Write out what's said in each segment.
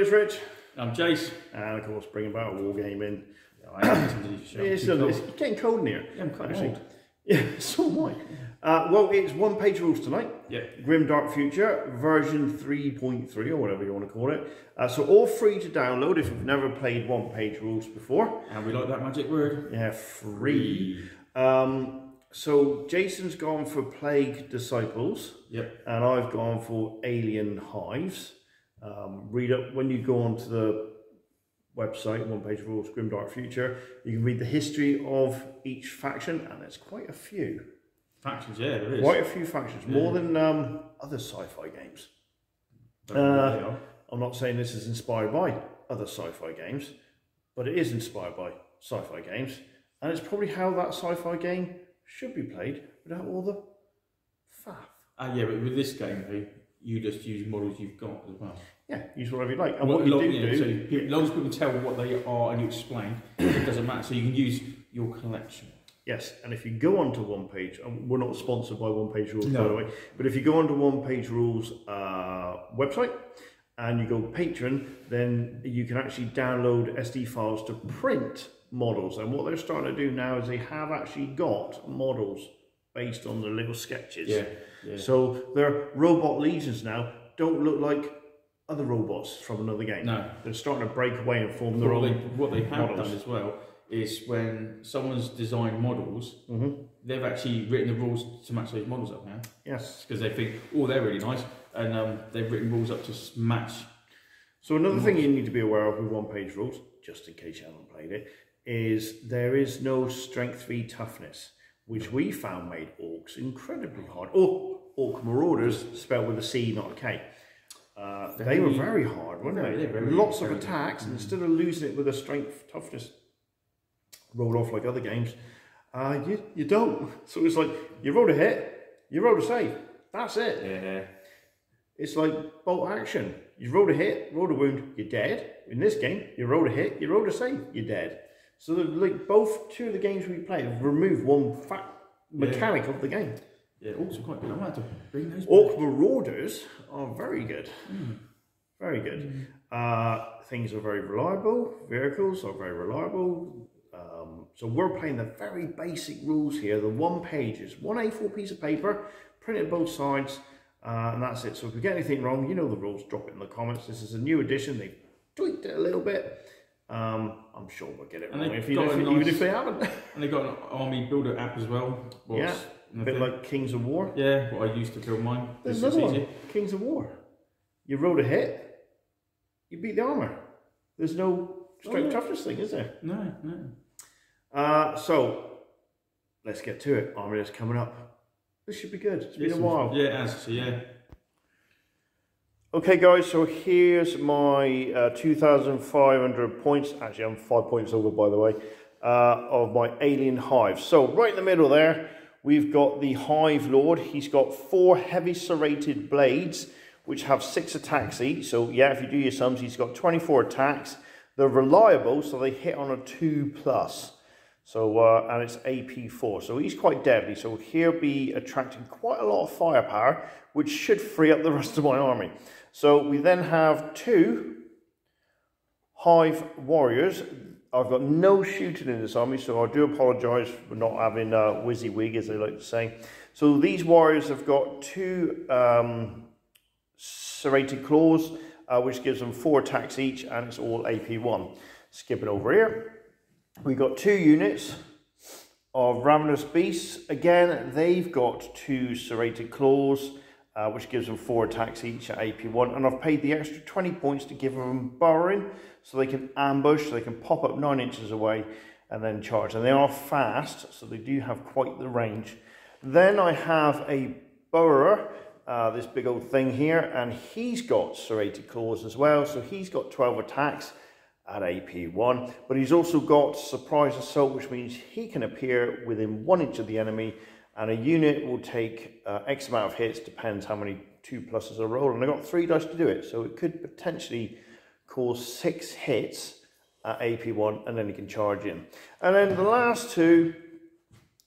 is Rich. I'm Jace. And of course, bringing about wargaming. It's getting cold in here. Yeah, I'm quite old. Yeah, so am I. Well, it's one-page rules tonight. Yeah. Grim Dark Future, version 3.3 or whatever you want to call it. So all free to download if you've never played one-page rules before. And we like that magic word. Yeah, free. So Jason's gone for Plague Disciples. Yep. And I've gone for Alien Hives. Read up when you go onto the website, One Page Rules, Grim Dark Future. You can read the history of each faction, and there's quite a few. Factions, yeah, there is. Quite a few factions, more than other sci-fi games. I'm not saying this is inspired by other sci-fi games, but it is inspired by sci-fi games, and it's probably how that sci-fi game should be played without all the faff. Yeah, but with this game, you just use models you've got as well. Yeah, use whatever you like. And what you do, so as long as people tell what they are and you explain, it doesn't matter. So you can use your collection. Yes, and if you go onto One Page, we're not sponsored by One Page Rules, no. by the way, but if you go onto One Page Rules website and you go Patreon, then you can actually download SD files to print models. And what they're starting to do now is they have actually got models based on the little sketches. Yeah, yeah. So their robot legions now don't look like other robots from another game. No. They're starting to break away and form their own What they have models. done as well is when someone's designed models, they've actually written the rules to match those models up now. Yes. Because they think, oh, they're really nice, and they've written rules up to match. So another thing you need to be aware of with One Page Rules, just in case you haven't played it, is there is no strength v toughness, which we found made orcs incredibly hard. Orc Marauders, spelled with a C, not a K. They were very hard, weren't they? Lots of attacks, and instead of losing it with a strength toughness rolled off like other games, you don't. So it's like, you rolled a hit, you rolled a save, that's it. Yeah. It's like bolt action. You rolled a hit, rolled a wound, you're dead. In this game, you rolled a hit, you rolled a save, you're dead. So like two of the games we played have removed one mechanic of the game. Yeah, orcs are quite good. I might have to bring those. Orc Marauders are very good. Very good. Things are very reliable. Vehicles are very reliable. So we're playing the very basic rules here. The one pages, one A4 piece of paper, printed both sides, and that's it. So if we get anything wrong, you know the rules, drop it in the comments. This is a new edition. They've tweaked it a little bit. I'm sure we'll get it wrong even if they haven't. And they've got an army builder app as well. Yeah, a bit like Kings of War. Yeah, what I used to build mine. There's another one, Kings of War. You rolled a hit, you beat the armour. There's no strength toughness thing, is there? No. So, let's get to it. Army coming up. This should be good. It's been a while. Yeah, it has. So yeah. Okay guys, so here's my 2,500 points, actually I'm 5 points over by the way, of my Alien Hive. So right in the middle there, we've got the Hive Lord. He's got 4 heavy serrated blades, which have 6 attacks each. So yeah, if you do your sums, he's got 24 attacks. They're reliable, so they hit on a 2+. So, and it's AP4, so he's quite deadly. So he'll be attracting quite a lot of firepower, which should free up the rest of my army. So we then have 2 Hive Warriors. I've got no shooting in this army, so I do apologise for not having WYSIWYG, as they like to say. So these warriors have got 2 serrated claws, which gives them 4 attacks each, and it's all AP1. Skipping over here. We got 2 units of Ravenous Beasts. Again, they've got 2 serrated claws, which gives them 4 attacks each at AP1. And I've paid the extra 20 points to give them burrowing, so they can ambush, so they can pop up 9 inches away and then charge. And they are fast, so they do have quite the range. Then I have a burrower, this big old thing here, and he's got serrated claws as well. So he's got 12 attacks at AP1, but he's also got Surprise Assault, which means he can appear within 1 inch of the enemy, and a unit will take X amount of hits, depends how many 2+ are rolled, and I got 3 dice to do it, so it could potentially cause 6 hits at AP1, and then he can charge in. And then the last 2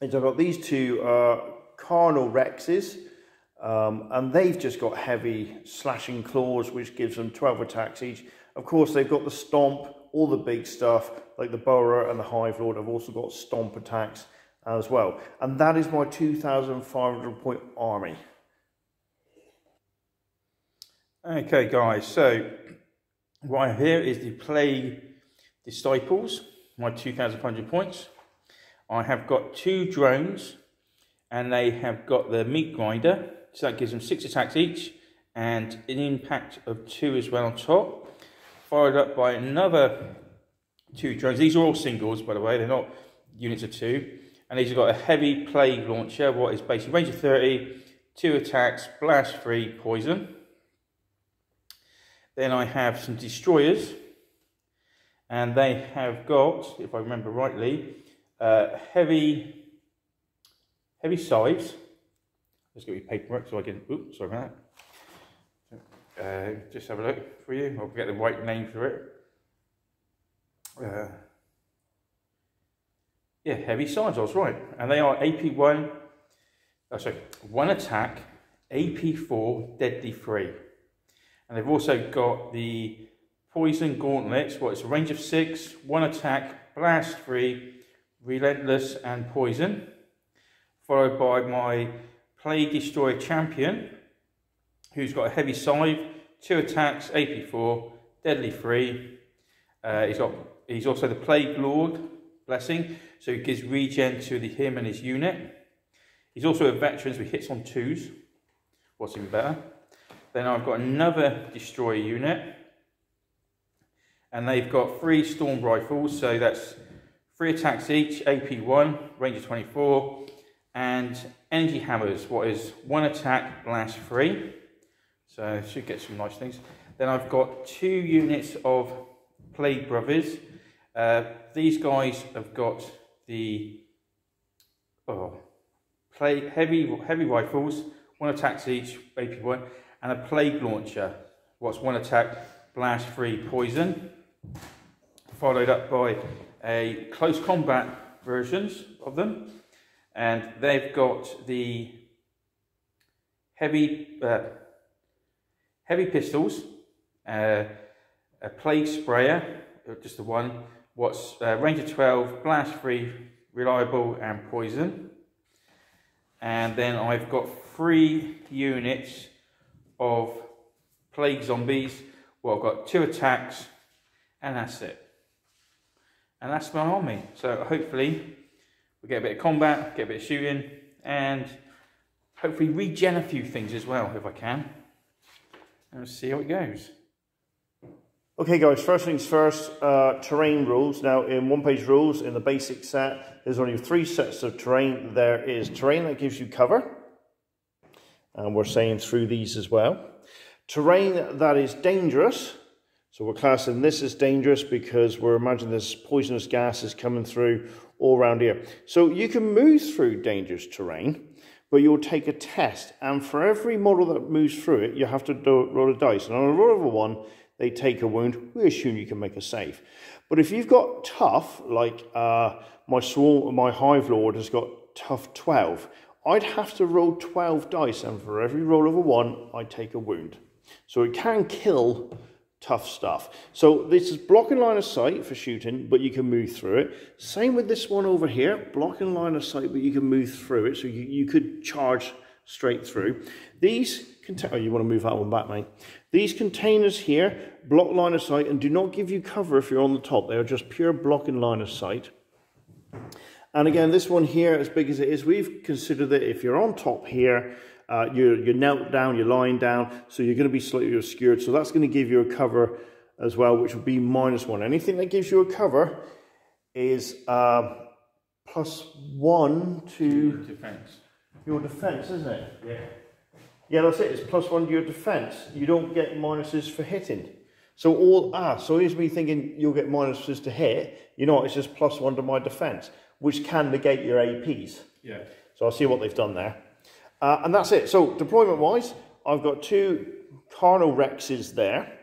is I've got these 2 Carnal Rexes, and they've just got heavy slashing claws, which gives them 12 attacks each, Of course, they've got the Stomp, all the big stuff, like the Burrower and the Hive Lord have also got Stomp attacks as well. And that is my 2,500 point army. Okay guys, so what I have here is the Plague Disciples, my 2,500 points. I have got 2 drones, and they have got the Meat Grinder, so that gives them 6 attacks each, and an impact of 2 as well on top. Followed up by another 2 drones. These are all singles, by the way, they're not units of 2. And these have got a heavy Plague Launcher, what is basically range of 30, 2 attacks, blast free, poison. Then I have some destroyers, and they have got, if I remember rightly, heavy scythes. Let's get your paperwork so I can. Oops, sorry about that. Just have a look for you. I'll get the right name for it. Yeah, heavy scythes. I was right, and they are AP1. Oh, sorry, 1 attack, AP4, deadly free. And they've also got the Poison Gauntlets, it's a range of 6, 1 attack, blast free, relentless and poison. Followed by my Plague Destroyer Champion, who's got a heavy scythe, 2 attacks, AP4, deadly free. He's also the Plague Lord Blessing, so he gives regen to him and his unit. He's also a veteran, so he hits on 2s. What's even better? Then I've got another Destroyer unit, and they've got 3 Storm Rifles, so that's 3 attacks each, AP1, range of 24, and Energy Hammers, what is 1 attack, blast free, so should get some nice things. Then I've got 2 units of Plague Brothers. These guys have got the heavy rifles, 1 attacks each, AP1, and a Plague Launcher, what's 1 attack, blast free, poison. Followed up by a close combat versions of them, and they've got the heavy pistols, a Plague Sprayer, just the one, what's range of 12, blast free, reliable and poison. And then I've got 3 units of Plague Zombies. Well, I've got 2 attacks, and that's it. And that's my army. So hopefully we get a bit of combat, get a bit of shooting, and hopefully regen a few things as well, if I can. And we'll see how it goes. Okay guys, first things first, terrain rules. Now in one-page rules, in the basic set, there's only 3 sets of terrain. There is terrain that gives you cover, and we're saying through these as well. Terrain that is dangerous, so we're classing this as dangerous because we're imagining this poisonous gas is coming through all around here. So you can move through dangerous terrain, but you'll take a test, and for every model that moves through it, you have to roll a dice. And on a roll of a 1, they take a wound. We assume you can make a save. But if you've got tough, like my Hive Lord has got tough 12, I'd have to roll 12 dice, and for every roll of a 1, I take a wound. So it can kill tough stuff. So this is blocking line of sight for shooting, but you can move through it. Same with this one over here, blocking line of sight, but you can move through it, so you could charge straight through. These oh, you want to move that one back, mate. These containers here block line of sight and do not give you cover if you're on the top. They are just pure blocking line of sight. And again, this one here, as big as it is, we've considered that if you're on top here, you're knelt down, you're lying down, so you're going to be slightly obscured. So that's going to give you a cover as well, which will be -1. Anything that gives you a cover is +1 to defense. Your defense, isn't it? Yeah. Yeah, that's it. It's +1 to your defense. You don't get minuses for hitting. So so here's me thinking you'll get minuses to hit. You know, it's just +1 to my defense, which can negate your APs. Yeah. So I'll see what they've done there. And that's it. So deployment-wise, I've got 2 Carno Rexes there.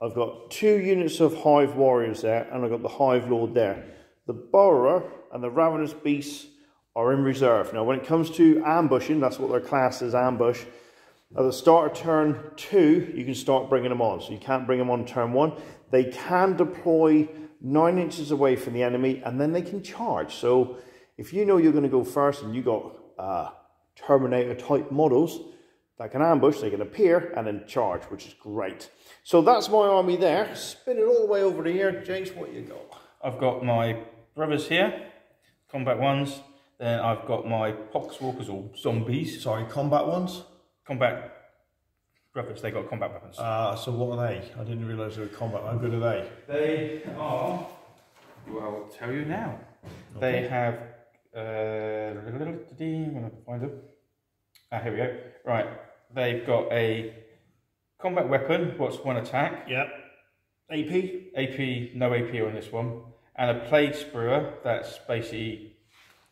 I've got 2 units of Hive Warriors there, and I've got the Hive Lord there. The Burrower and the Ravenous Beasts are in reserve. Now, when it comes to ambushing, that's what they're classed as ambush. At the start of turn 2, you can start bringing them on. So you can't bring them on turn 1. They can deploy 9 inches away from the enemy, and then they can charge. So if you know you're going to go first and you got Terminator type models that can ambush, they can appear and then charge, which is great. So that's my army there. Spin it all the way over to here. Jace, what you got? I've got my brothers here, combat ones. Then I've got my poxwalkers or zombies. Sorry, combat ones? Combat brothers, they got combat weapons. So what are they? I didn't realise they were combat. How good are they? They are, well, I'll tell you now. Okay. They have, I'm going to find them. Here we go. Right, they've got a combat weapon, what's 1 attack. Yep. AP? AP, no AP on this one. And a plague sprewer, that's basically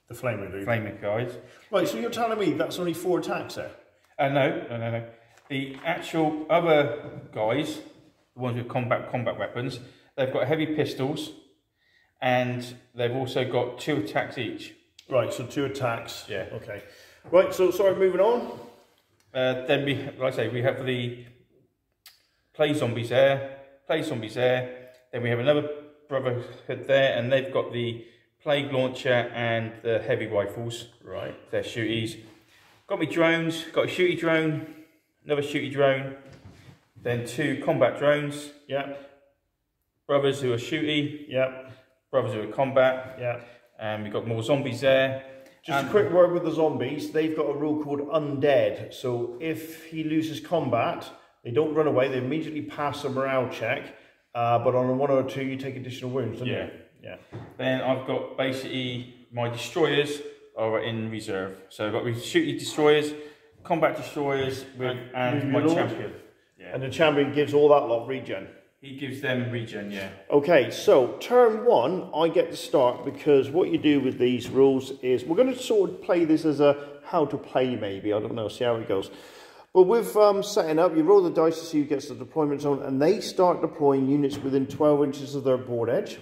the flaming dude. Flaming guys. Right, so you're telling me that's only 4 attacks there? No. The actual other guys, the ones with combat weapons, they've got heavy pistols, and they've also got 2 attacks each. Right, so 2 attacks. Yeah. Okay. Right, so sorry, moving on. Then we, like I say, we have the plague zombies there. Then we have another brotherhood there, and they've got the plague launcher and the heavy rifles. Right. They're shooties. Got me drones. Got a shooty drone, another shooty drone, then 2 combat drones. Yep. Brothers who are shooty. Yep. Brothers who are combat. Yep. And we've got more zombies there. Just a quick word with the zombies. They've got a rule called undead. So if he loses combat, they don't run away. They immediately pass a morale check. But on a 1 or 2, you take additional wounds, don't you? Yeah. Then I've got basically my destroyers are in reserve. So I've got shooty destroyers, combat destroyers, and my champion. Yeah. And the champion gives all that lot regen. He gives them regen, yeah. Okay, so turn 1, I get to start, because what you do with these rules is, we're going to sort of play this as a how to play maybe, I don't know, see how it goes. But with setting up, you roll the dice to see who gets the deployment zone, and they start deploying units within 12 inches of their board edge.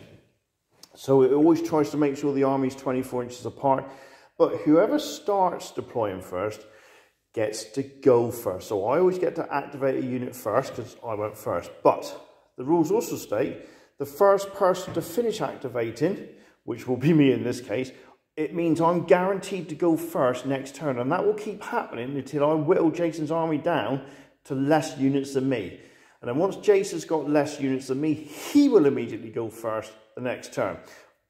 So it always tries to make sure the army's 24 inches apart. But whoever starts deploying first gets to go first. So I always get to activate a unit first, because I went first. But the rules also state the first person to finish activating, which will be me in this case, it means I'm guaranteed to go first next turn. And that will keep happening until I whittle Jason's army down to less units than me. And then once Jason's got less units than me, he will immediately go first the next turn.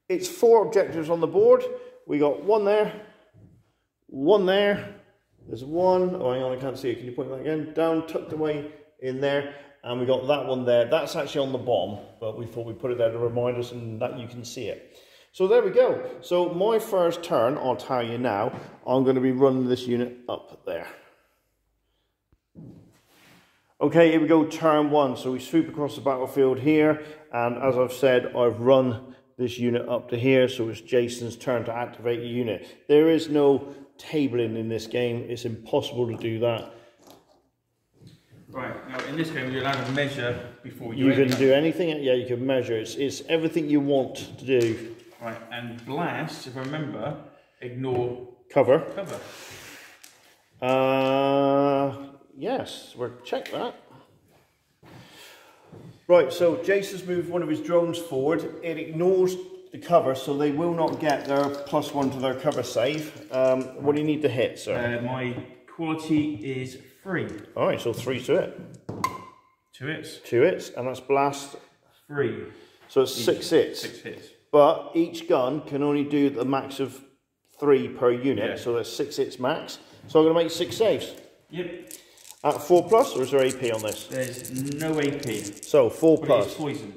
It's 4 objectives on the board. We got 1 there, 1 there. There's 1, oh hang on, I can't see it. Can you point that again? Down, tucked away in there. And we got that one there. That's actually on the bomb, but we thought we'd put it there to remind us and that you can see it. So there we go. So my first turn, I'll tell you now, I'm going to be running this unit up there. Okay, here we go, turn 1. So we swoop across the battlefield here, and as I've said, I've run this unit up to here, so it's Jason's turn to activate a unit. There is no tabling in this game. It's impossible to do that. Right, now in this game you're allowed to measure before you can do anything, yeah, you can measure. It's everything you want to do. Right, and blast, if I remember, ignore cover. Yes, we'll check that. Right, so Jason's moved one of his drones forward. It ignores the cover, so they will not get their +1 to their cover save. What do you need to hit, sir? My quality is 3. All right, so 3 to it. 2 hits. 2 hits, and that's blast. 3. So it's 6 hits. 6 hits. But each gun can only do the max of 3 per unit, yeah. So that's 6 hits max. So I'm going to make 6 saves. Yep. At 4+, or is there AP on this? There's no AP. So 4+. But it's poison.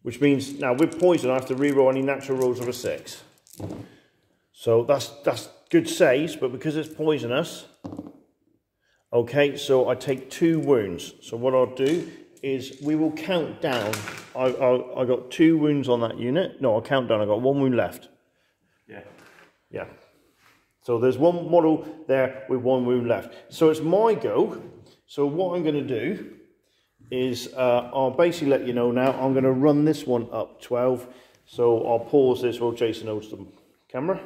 Which means, now with poison I have to reroll any natural rolls of a 6. So that's good saves, but because it's poisonous, okay, so I take 2 wounds. So what I'll do is we will count down. I got 2 wounds on that unit. No, I'll count down. I got 1 wound left. Yeah. Yeah. So there's 1 model there with 1 wound left. So it's my go. So what I'm going to do is I'll basically let you know now. I'm going to run this one up 12. So I'll pause this while Jason holds the camera.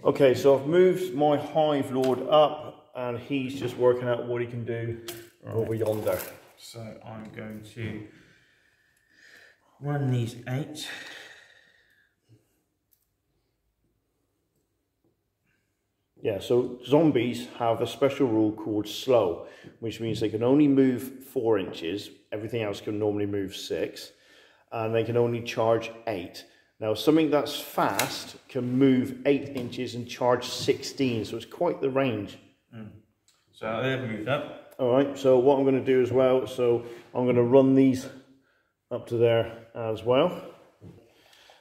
Okay, so I've moved my Hive Lord up. and he's just working out what he can do over yonder. So I'm going to run these 8. Yeah, so zombies have a special rule called slow, which means they can only move 4 inches. Everything else can normally move 6, and they can only charge 8. Now, something that's fast can move 8 inches and charge 16, so it's quite the range. So they've moved up. All right, so what I'm going to do as well, so I'm going to run these up to there as well.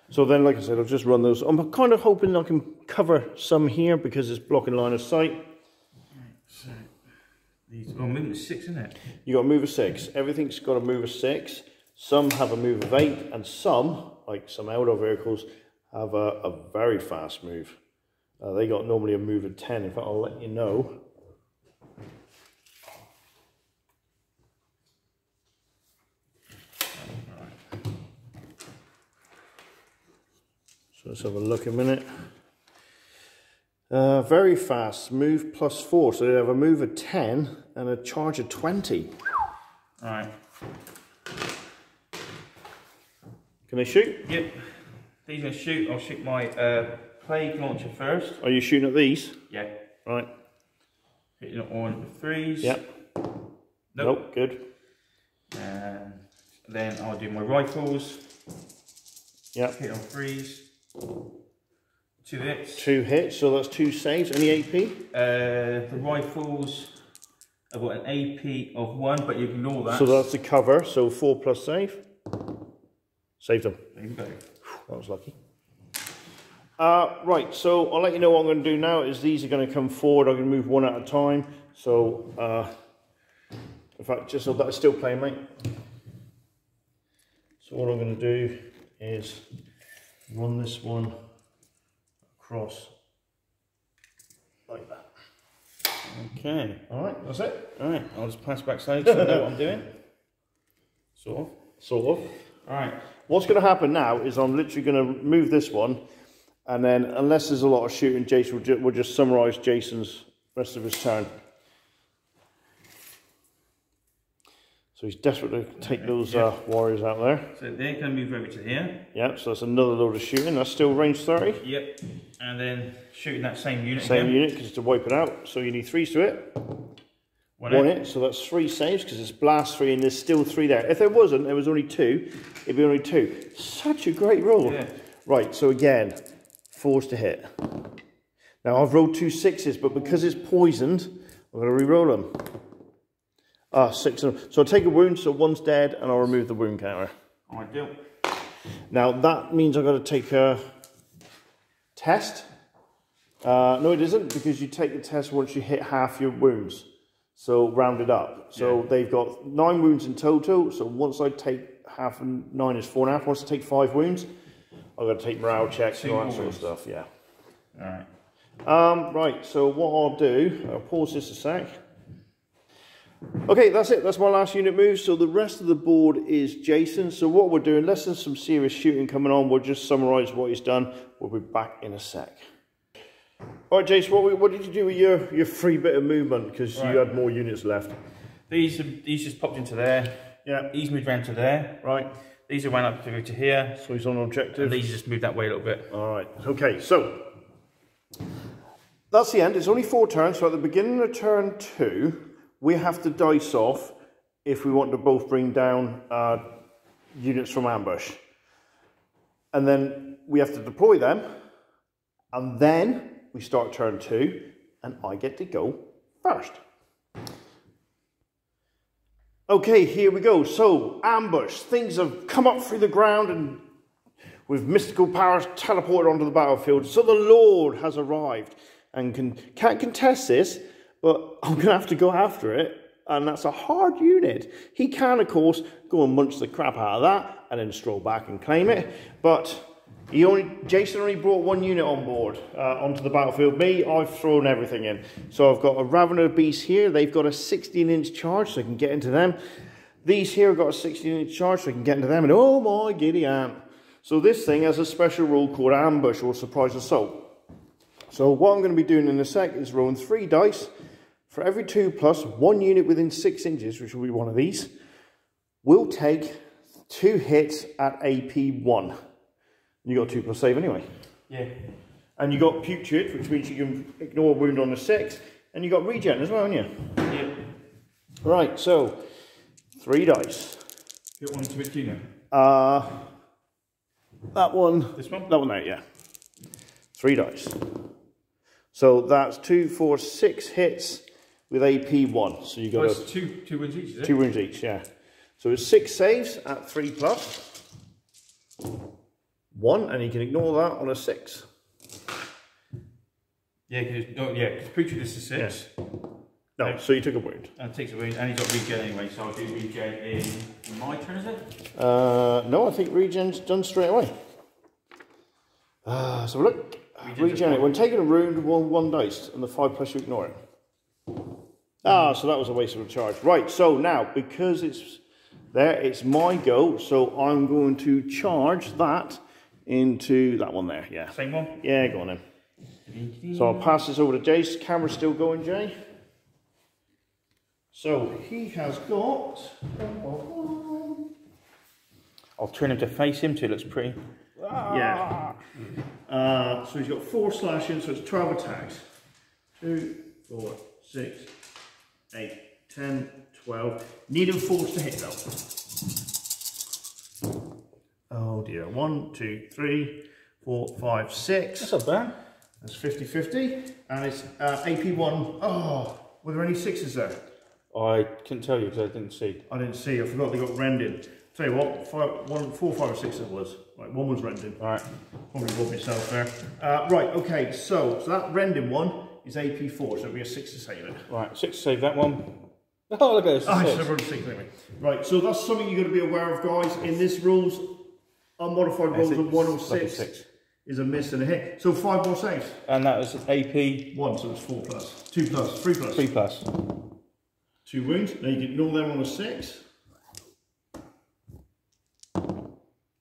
So then, like I said, I'll just run those. I'm kind of hoping I can cover some here because it's blocking line of sight. Right, so these are moving 6, isn't it? You got to move a 6. Everything's got to move a 6. Some have a move of 8, and some, like some Eldar vehicles, have a very fast move. They got normally a move of 10. In fact, I'll let you know. So let's have a look a minute. Very fast, move +4. So they have a move of 10 and a charge of 20. Alright. Can they shoot? Yep. These are shoot. I'll shoot my plague launcher first. Are you shooting at these? Yeah. Right. Hitting it on the 3s. Yep. Nope. Good. And then I'll do my rifles. Yep. Hit on 3s. 2 hits. 2 hits, so that's 2 saves. Any AP? The rifles, I've got an AP of 1, but you ignore that. So that's the cover, so 4 plus save. Saved them. There you go. That was lucky. Right, so I'll let you know what I'm going to do now is these are going to come forward. I'm going to move one at a time. So, in fact, just so that it's still playing, mate. So what I'm going to do is run this one across like that. Okay. All right, that's it. All right, I'll just pass backstage so I know what I'm doing. Sort of. Sort of. All right. What's going to happen now is I'm literally going to move this one, and then unless there's a lot of shooting, Jason will just summarise Jason's rest of his turn. So he's desperate to take those warriors out there. So they're going to move over to here. Yep, so that's another load of shooting. That's still range 30. Yep. And then shooting that same unit Same again. unit, because it's to wipe it out. So you need 3s to it. One hit, so that's 3 saves, because it's blast 3 and there's still 3 there. If there wasn't, there was only 2, it'd be only 2. Such a great roll. Yeah. Right, so again, 4s to hit. Now I've rolled 2 6s, but because it's poisoned, I'm going to re-roll them. 6 of them. So I'll take a wound, so 1's dead, and I'll remove the wound counter. Ideal. Now that means I've got to take a test. No, it isn't, because you take the test once you hit half your wounds. So round it up. So they've got 9 wounds in total. So once I take half, and 9 is 4.5. Once I take 5 wounds, I've got to take morale checks and all that sort of stuff. Yeah. All right. Right. So what I'll do, I'll pause this a sec. Okay, that's it. That's my last unit move. So the rest of the board is Jason. So what we're doing, unless there's some serious shooting coming on, we'll just summarise what he's done. We'll be back in a sec. All right, Jason, what did you do with your free bit of movement? Because you had more units left. These just popped into there. Yeah. These moved around to there. Right. These are ran up to go to here. So he's on objective. And these just moved that way a little bit. All right. Okay, so that's the end. It's only 4 turns. So at the beginning of turn 2, we have to dice off if we want to both bring down units from ambush. And then we have to deploy them. And then we start turn 2, and I get to go first. Okay, here we go. So, ambush. Things have come up through the ground and with mystical powers teleported onto the battlefield. So the Lord has arrived and can't contest this, but I'm going to have to go after it. And that's a hard unit. He can, of course, go and munch the crap out of that and then stroll back and claim it. But Jason only brought 1 unit on board onto the battlefield. Me, I've thrown everything in. So I've got a Ravener Beast here. They've got a 16-inch charge, so I can get into them. These here have got a 16-inch charge, so I can get into them. And oh my giddy aunt. So this thing has a special rule called ambush or surprise assault. So what I'm going to be doing in a sec is rolling 3 dice For every 2 plus, 1 unit within 6 inches, which will be one of these, will take 2 hits at AP1. You got 2 plus save anyway. Yeah. And you got Putrid, which means you can ignore a wound on the 6. And you got Regen as well, haven't you? Yeah. Right, so 3 dice. Get one to which unit? That one. This one? That one there, yeah. 3 dice. So that's 2, 4, 6 hits with AP1. So you got it's two wounds each, is it? 2 wounds each, yeah. So it's 6 saves at 3 plus. 1, and you can ignore that on a 6. Yeah, because Putrid is a 6. Yeah. No, so you took a wound. And it takes a wound, and he's got regen anyway, so I'll do regen in my turn, is it? No, I think regen's done straight away. So look, regen. When taking a wound, roll 1 dice, and the 5 plus you ignore it. So that was a waste of a charge. Right, so now, because it's there, it's my go, so I'm going to charge that into that one there, yeah. Same one? Yeah, go on then. So I'll pass this over to Jace. Camera's still going, Jay. So he has got... I'll turn him to face him so it looks pretty. Yeah. So he's got 4 slashing, so it's 12 attacks. 2, 4, 6, 8, 10, 12. Need him forced to hit though. Oh dear. 1, 2, 3, 4, 5, 6. That's not bad. That's 50-50. And it's AP1. Oh, were there any 6s there? I couldn't tell you because I didn't see. I didn't see. I forgot they got rending. Tell you what, 4, 5 or 6 it was. Right, 1 was rending. All right. Probably bought myself there. Right, okay, so that rending one is AP4, so it'll be a 6 to save it. Right, 6 to save that one. Oh, look at this. I should have 6 anyway. Right, so that's something you've got to be aware of, guys. In this rules, unmodified rolls of 1 or 6 is a miss and a hit. So 5 more saves. And that was AP 1, so it's 4 plus. 2 plus. 3 plus. 3 plus. 2 wounds. Now you can ignore them on a 6.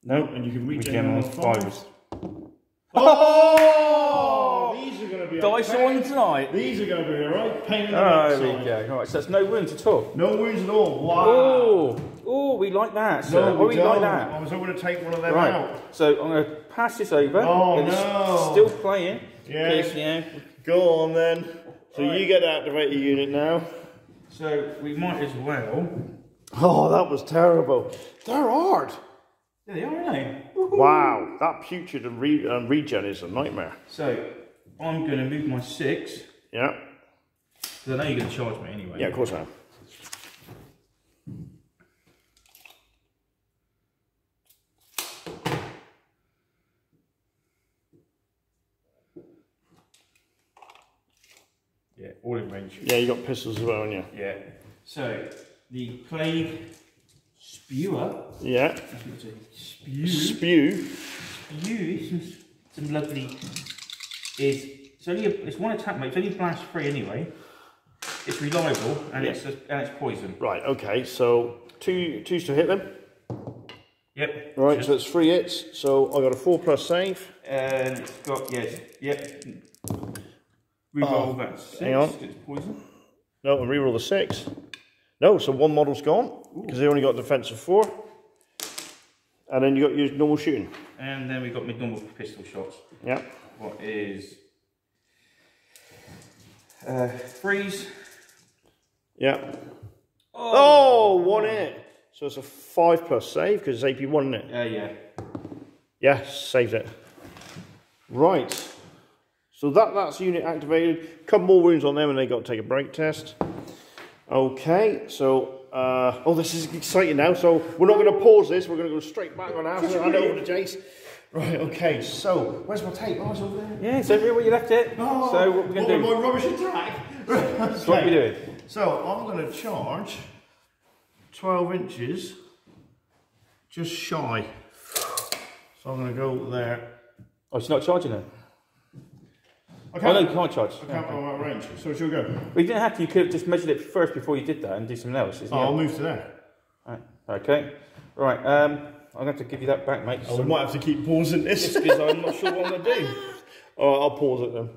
No, and you can regen on a 5. Oh! These are going to be dice on tonight. These are going to be alright. Pain in the backside. There we go. Alright, so that's no wounds at all. No wounds at all. Wow. Oh, we like that. So no, we don't. like that. I was going to take one of them out. So I'm going to pass this over. Oh, it's no. Still playing. Yeah. Go on then. So you get to activate your unit now. So we might as well. Oh, that was terrible. They're hard. Yeah, they are, aren't they? Wow, that Putrid and regen is a nightmare. So I'm going to move my 6. Yeah. Because I know you're going to charge me anyway. Yeah, of course I am. Yeah, all in range. Yeah, you got pistols as well, haven't you? Yeah. So the Plague Spewer. Yeah. Spew. Some lovely. It's one attack, mate. It's only blast free anyway. It's reliable and it's poison. Right. Okay. So twos to hit them. Yep. Right. So it's 3 hits. So I got a 4 plus save. And it's got Yep. Reroll that 6. Hang on. It's poison. No, and reroll the 6. No, so 1 model's gone because they only got defensive 4. And then you got your normal shooting. And then we got my normal pistol shots. Yeah. What is freeze? Yeah. Oh, 1 hit. So it's a 5 plus save because it's AP1, isn't it? Yeah. Yeah, saved it. Right. So that's unit activated. Couple more wounds on them and they got to take a break test. Okay, so oh, this is exciting now. So we're not going to pause this. We're going to go straight back on after. Hand over to Jace. Right. Okay. So where's my tape? Oh, it's over there. Yeah, it's everywhere you left it. Oh, so what we're going to do? My rubbish attack. That's what we're doing. So I'm going to charge 12 inches, just shy. So I'm going to go there. Oh, it's not charging it. Okay. Oh no, you can't charge. I can't go out range. So she'll go. Well, you didn't have to. You could have just measured it first before you did that and do something else. I'll move to there. Right. Okay. Right. I'm going to have to give you that back, mate. I might have to keep pausing this. Just because I'm not sure what I'm going to do. Alright, I'll pause it then.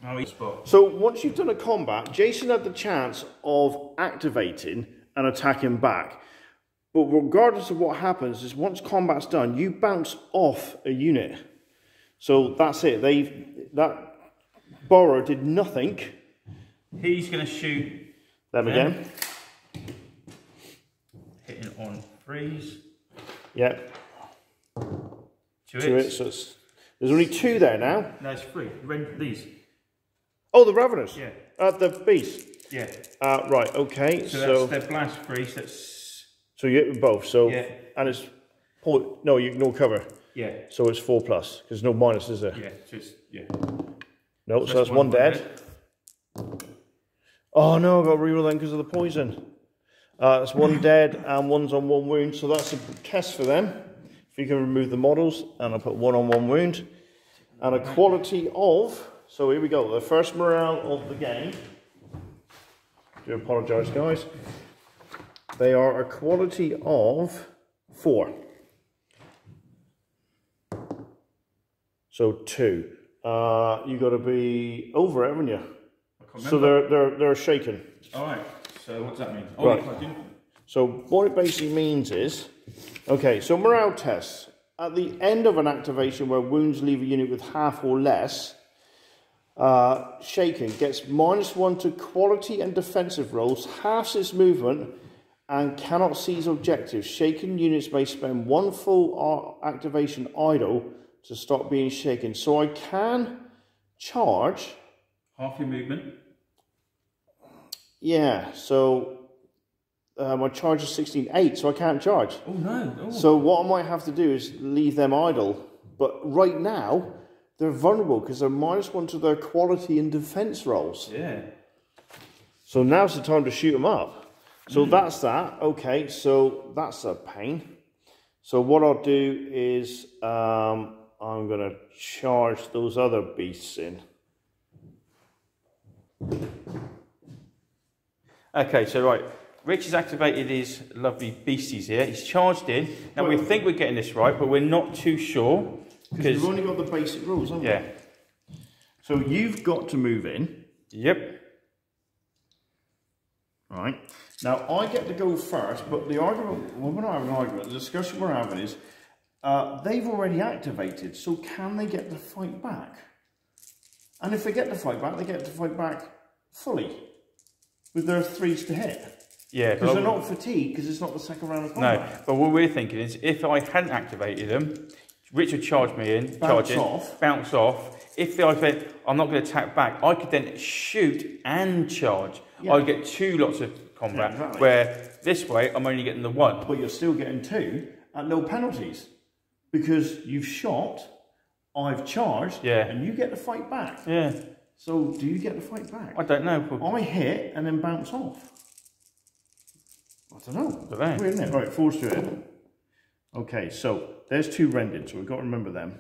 Oh, he's spot. So once you've done a combat, Jason had the chance of activating and attacking back. But regardless of what happens, is once combat's done, you bounce off a unit. So that's it. That borrower did nothing. He's going to shoot Them again. Hitting on freeze. Yeah. Two hits. So there's only 2 there now. No, it's 3. These. Oh, the Ravenous. Yeah. The beast. Yeah. Right. Okay. So that's their blast freeze. So you hit both. So yeah. And it's no, you ignore cover. Yeah. So it's 4+. Because no minus, is there? Yeah. So it's, yeah. No. So that's 1 dead. Oh no, I got to reroll then because of the poison. That's 1 dead and 1's on 1 wound. So that's a test for them. If you can remove the models, and I put 1 on 1 wound, and a quality of. So here we go. The first morale of the game. I do apologise, guys. They are a quality of 4. So 2. You got to be over it, haven't you? So they're shaken. All right. So what's that mean? Oh, right. So what it basically means is, okay. So morale tests at the end of an activation where wounds leave a unit with half or less. Shaken gets -1 to quality and defensive rolls, halves its movement, and cannot seize objectives. Shaken units may spend 1 full activation idle to stop being shaken. So I can charge half your movement. Yeah. So my charge is 16.8, so I can't charge. Oh no! Oh. So what I might have to do is leave them idle. But right now they're vulnerable because they're -1 to their quality and defense rolls. Yeah. So now's the time to shoot them up. So that's that. Okay, so that's a pain. So what I'll do is I'm going to charge those other beasts in. Okay, so right. Rich has activated his lovely beasties here. He's charged in. Now we think we're getting this right, but we're not too sure. Because we've only got the basic rules, haven't we? Yeah. So you've got to move in. Yep. Right. Now I get to go first, but the argument, well, we're not having an argument, the discussion we're having is, they've already activated, so can they get to fight back? And if they get to fight back, they get to fight back fully, with their 3s to hit. Yeah. Because they're not fatigued, because it's not the second round of combat. No, but what we're thinking is, if I hadn't activated them, Richard charged me in, bounce off. If I said, I'm not going to attack back, I could then shoot and charge. Yeah. I'd get 2 lots of combat, yeah, exactly. Where this way, I'm only getting the 1. But you're still getting 2 at no penalties. Because you've shot, I've charged, yeah, and you get to fight back. Yeah. So, do you get to fight back? I don't know. I hit and then bounce off. I don't know. Weird, isn't it? Right, 4's to hit. Okay, so there's 2 rendered, so we've got to remember them.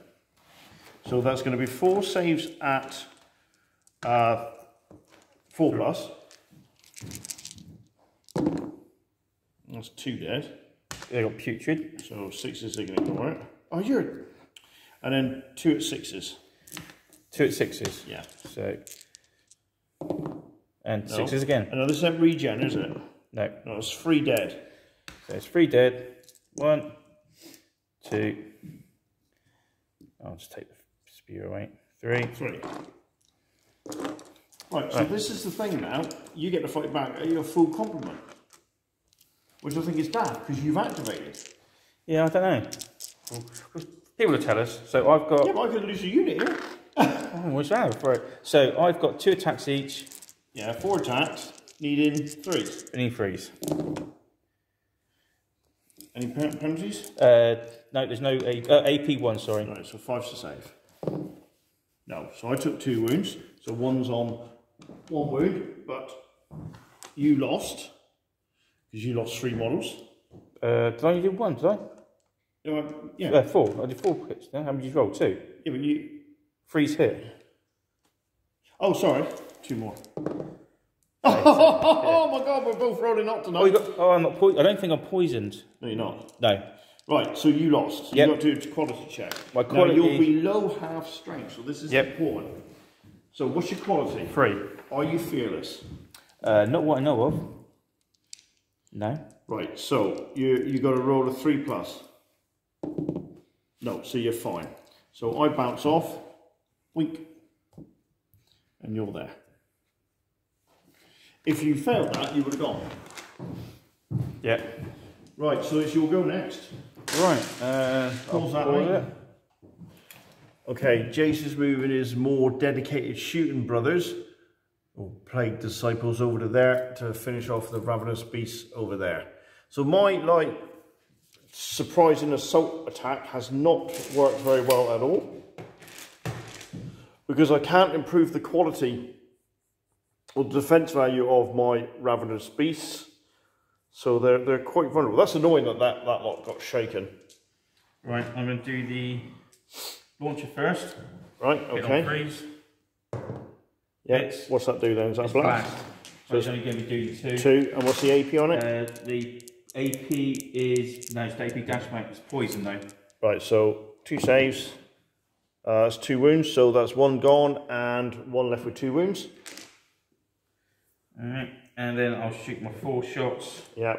So that's going to be 4 saves at 4+. That's 2 dead. They got putrid. So 6s are going to ignore it. Oh, you're... And then 2 at 6s. 2 at 6s. Yeah. So... And 6s again. And this isn't regen, is it? No. No, it's 3 dead. So it's 3 dead. 1, 2... I'll just take the spear away. 3. Right, so this is the thing now. You get to fight back at your full complement. Which I think is bad, because you've activated. Yeah, I don't know. People will tell us. So I've got... Yeah, but I could lose a unit here. Oh, what's that? Right. So I've got 2 attacks each. Yeah, 4 attacks, needing 3s. I need 3s. Any penalties? No, there's no AP1, sorry. Right, so 5's to save. No, so I took 2 wounds. So 1's on 1 wound, but you lost. Because you lost 3 models. Did I only do 1, did I? Yeah. 4. I did 4 hits then. How many did you roll? 2? Yeah, but you... 3's hit. Oh, sorry. 2 more. Oh my God, we're both rolling up tonight. I'm not poisoned. I don't think I'm poisoned. No, you're not. No. Right, so you lost. So yep. You've got to do a quality check. My quality... Now, you're below half strength, so this is important. So what's your quality? 3. Are you fearless? Not what I know of. No. Right, so you got to roll a 3+. No, so you're fine. So I bounce off, wink, and you're there. If you failed that, you would have gone. Yeah. Right, so it's your go next. Right. Pause that, mate. Okay, Jason's moving his more dedicated shooting brothers, or plague disciples, over to there to finish off the ravenous beasts over there. So my surprising assault attack has not worked very well at all, because I can't improve the quality or the defense value of my ravenous beasts, so they're quite vulnerable. That's annoying that lot got shaken. Right, I'm going to do the launcher first. Right, okay. Freeze. Yeah, what's that do then? Is that a blast? So it's only going to be doing 2. 2, and what's the AP on it? The AP is, no, it's the AP dash mate, it's poison though. Right, so 2 saves. That's 2 wounds, so that's 1 gone and 1 left with 2 wounds. Alright, and then I'll shoot my 4 shots. Yeah.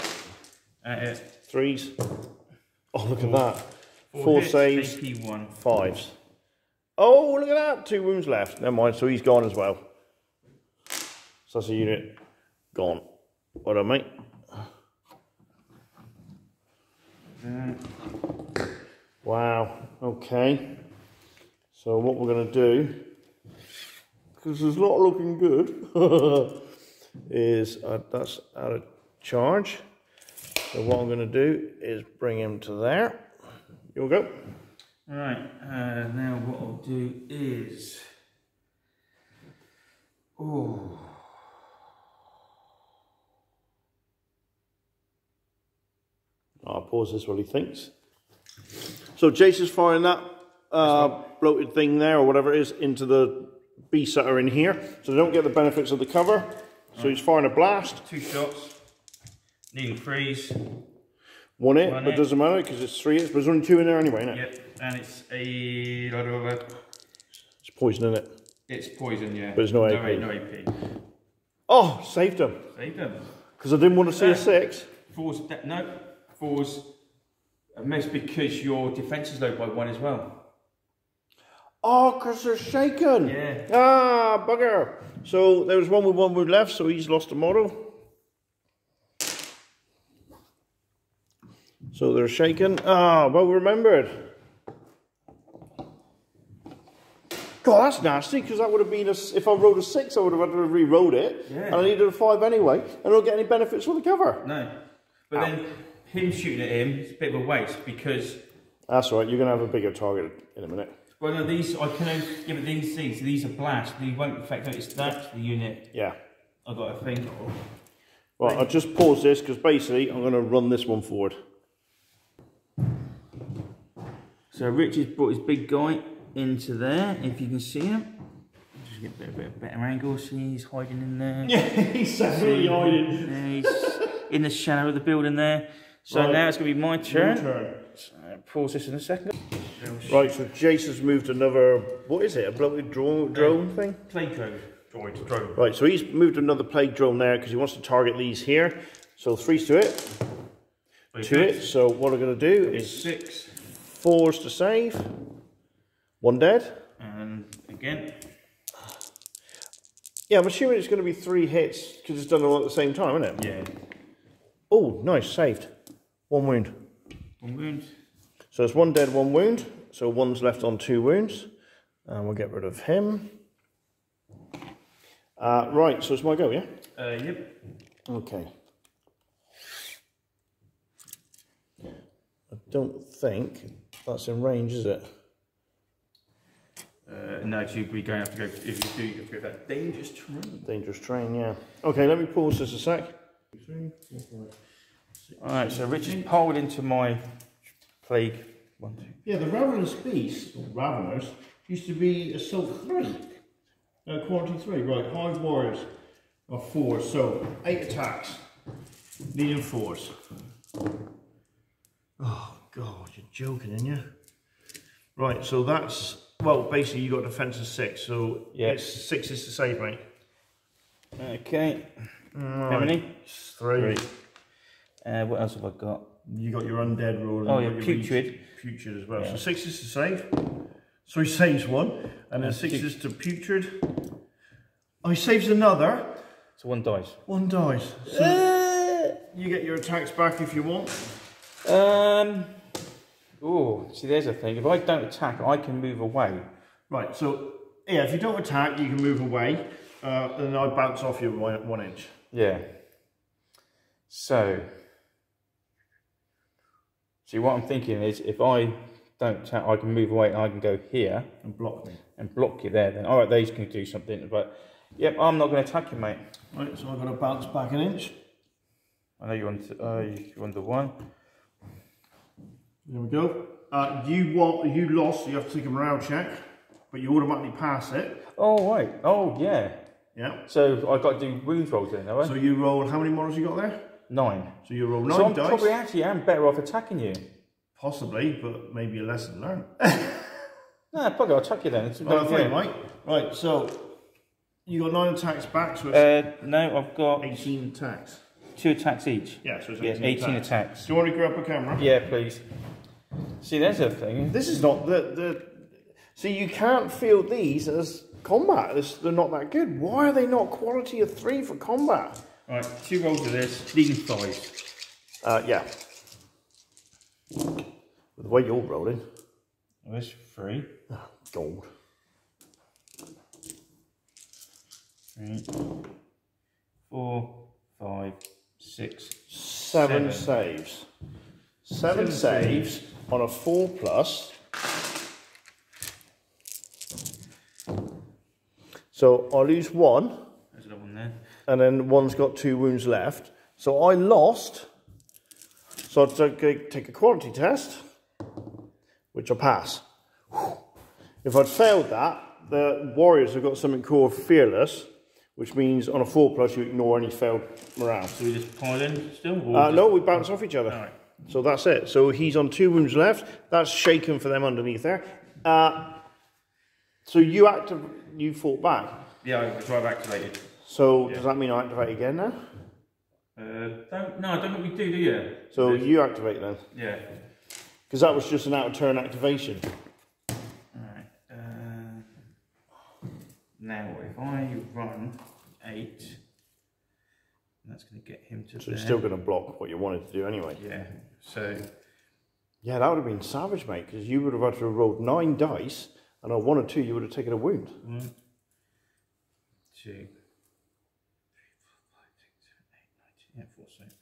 At it. 3s. Oh, look at that. 4 hits, saves, AP 1. 5s. Oh, look at that. 2 wounds left. Never mind, so he's gone as well. So that's a unit gone. Well done, mate. Wow, okay. So what we're going to do, because it's not looking good, is that's out of charge. So what I'm going to do is bring him to there. You'll go. Alright, now what I'll do is... Oh. I'll pause this while he thinks. So Jason's firing that bloated thing there, or whatever it is, into the beasts that are in here. So they don't get the benefits of the cover. So he's firing a blast. 2 shots. Needle freeze. 1 hit, but it doesn't matter because it's 3 hits, but there's only 2 in there anyway, isn't it? Yep, and it's a... It's poison, isn't it? It's poison, yeah. But there's no AP. No AP. Oh, saved him. Saved him. Because I didn't want to see a 6. 4's... No. 4's a miss because your defense is low by 1 as well. Oh, because they're shaken. Yeah. Ah, bugger. So there was 1 with 1 wound left, so he's lost a model. So they're shaken. Ah, well remembered. God, that's nasty, because that would have been if I rolled a 6, I would have had to re-rolled it. Yeah. And I needed a 5 anyway, and I don't get any benefits from the cover. No. But then him shooting at him is a bit of a waste because... That's right, you're going to have a bigger target in a minute. Well, no, these, I can only give it these are blast. They won't affect it. It's that's the unit. Yeah. I've got to think of. Right, I'll just pause this because basically I'm going to run this one forward. So Richard's brought his big guy into there, if you can see him. Just get a bit better angle. See, he's hiding in there. Yeah, he's definitely hiding. Yeah, he's in the shadow of the building there. So right, now it's going to be my turn. So pause this in a second. Right, so Jason's moved another, what is it, a bloated drone thing? Plague drone. Drone. Right, so he's moved another plague drone there because he wants to target these here. So 3's to it. 2 hits. So what I'm going to do is 6. 4's to save. 1 dead. And again. Yeah, I'm assuming it's going to be 3 hits because it's done all at the same time, isn't it? Yeah. Oh, nice, saved. 1 wound. 1 wound. So it's 1 dead, 1 wound. So 1's left on 2 wounds. And we'll get rid of him. Right, so it's my go, yeah? Yep. Okay. I don't think that's in range, is it? No, you'd be going to have to go, if you do, you have to go that dangerous terrain. Dangerous terrain, yeah. Okay, let me pause this a sec. 3, 4, 5, 6. Alright, so Richard's piled into my plague. 1, 2. Yeah, the Ravenous Beasts, or Raveners, used to be Assault 3. Quality 3, right. Hive Warriors are 4, so 8 attacks. Needing 4s. Oh, God, you're joking, aren't you? Right, so that's Well, basically you got defense of 6, so yeah. it's 6 is to save, mate. Okay. Right. How many? 3. What else have I got? You got your undead rule. Oh, yeah, putrid. Putrid as well. Yeah. So 6 is to save. So he saves 1, and then 6 is to putrid. Oh, he saves another. So 1 dies. 1 dies. So you get your attacks back if you want. Oh, see, there's a thing. If I don't attack, I can move away. Right. So yeah, if you don't attack, you can move away, and then I bounce off you 1 inch. Yeah. So, see, what I'm thinking is, if I don't attack, I can move away and I can go here And block me. and block you there. Then, all right, these can do something. But, yep, I'm not going to attack you, mate. Right. So I've got to bounce back 1 inch. I know you're under 1. There we go. You lost, so you have to take a morale check, but you automatically pass it. Oh, right. Oh, yeah. Yeah. So I've got to do wounds rolls then, have I? So you roll, how many models you got there? 9. So you roll 9 so I'm dice. probably actually am better off attacking you. Possibly, but maybe a lesson learned. No, probably I'll attack you then. It's Well, okay, right? Right, so you got 9 attacks back, so it's no, I've got 18 attacks. 2 attacks each. Yeah, so it's Yeah, 18, 18 attacks. Do you want to grab a camera? Yeah, please. See, there's a thing. This is not see, you can't feel these as combat. They're not that good. Why are they not quality of 3 for combat? Right, 2 rolls of this, leading 5. Yeah. With the way you're rolling. Well, this 3. Oh, gold. 3, 4, 5, 6, 7 saves. 7 saves on a 4+. So I lose 1. There's another one there. And then 1's got 2 wounds left. So I lost. So I take a quality test, which I pass. If I'd failed that, the warriors have got something called fearless, which means on a 4+ you ignore any failed morale. So we just pile in still? No, we bounce off each other. All right. So that's it. So he's on 2 wounds left. That's shaken for them underneath there. So you fought back. Yeah, so I've activated. So does that mean I activate again now? I don't think we do you? So you activate then? Yeah. Because that was just an out of turn activation. Alright. Now, if I run 8, that's going to get him to So there. it's still going to block what you wanted to do anyway. Yeah, so... Yeah, that would have been savage, mate, because you would have had to have rolled 9 dice, and on 1 or 2 you would have taken a wound. 1, 2, 3, 4, 5, 6, 7, 8, 9, 10. Yeah, 4, 6.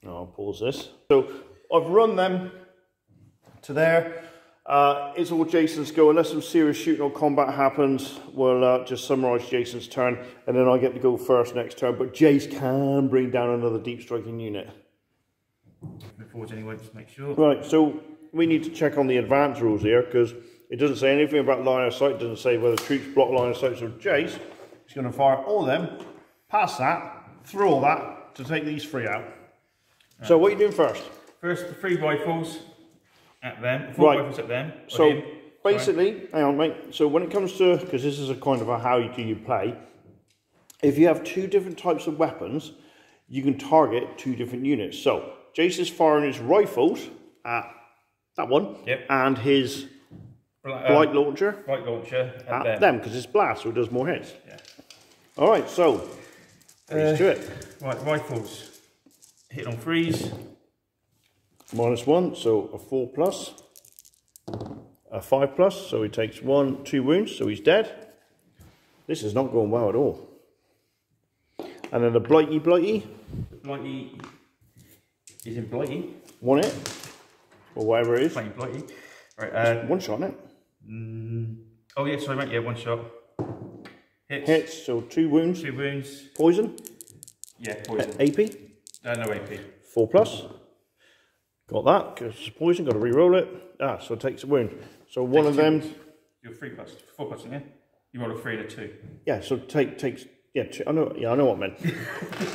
I'll pause this. So I've run them to there. It's all Jason's go. Unless some serious shooting or combat happens, we'll just summarise Jason's turn, and then I get to go first next turn. But Jace can bring down another deep striking unit. Move forwards anyway, just make sure. Right, so we need to check on the advanced rules here, because it doesn't say anything about line of sight. It doesn't say whether troops block line of sight. So Jace is going to fire all of them, pass that, through all that, to take these 3 out. Right. So what are you doing first? First, the 3 rifles at them, 4 rifles at them. So basically, hang on, mate. So when it comes to, because this is a kind of a how do you play, if you have 2 different types of weapons, you can target 2 different units. So Jace is firing his rifles at that one, and his light launcher at them, because it's blast, so it does more hits. Yeah. All right, so let's do it. Right, rifles hit on 3s. -1, so a 4+, a 5+, so he takes 1, 2 wounds, so he's dead. This is not going well at all. And then the blighty. The blighty is in blighty. 1 hit, or whatever it is. Playing blighty. Right, 1 shot, isn't it? Oh yeah, sorry mate, yeah, 1 shot. Hits, so 2 wounds. 2 wounds. Poison? Yeah, poison. AP? No AP. 4+. Got that, because it's poison, got to re-roll it. So it takes a wound. So one of them... You're 3+, 4+, yeah? You roll a 3 and a 2. Yeah, so takes... Yeah, 2, I know what I meant.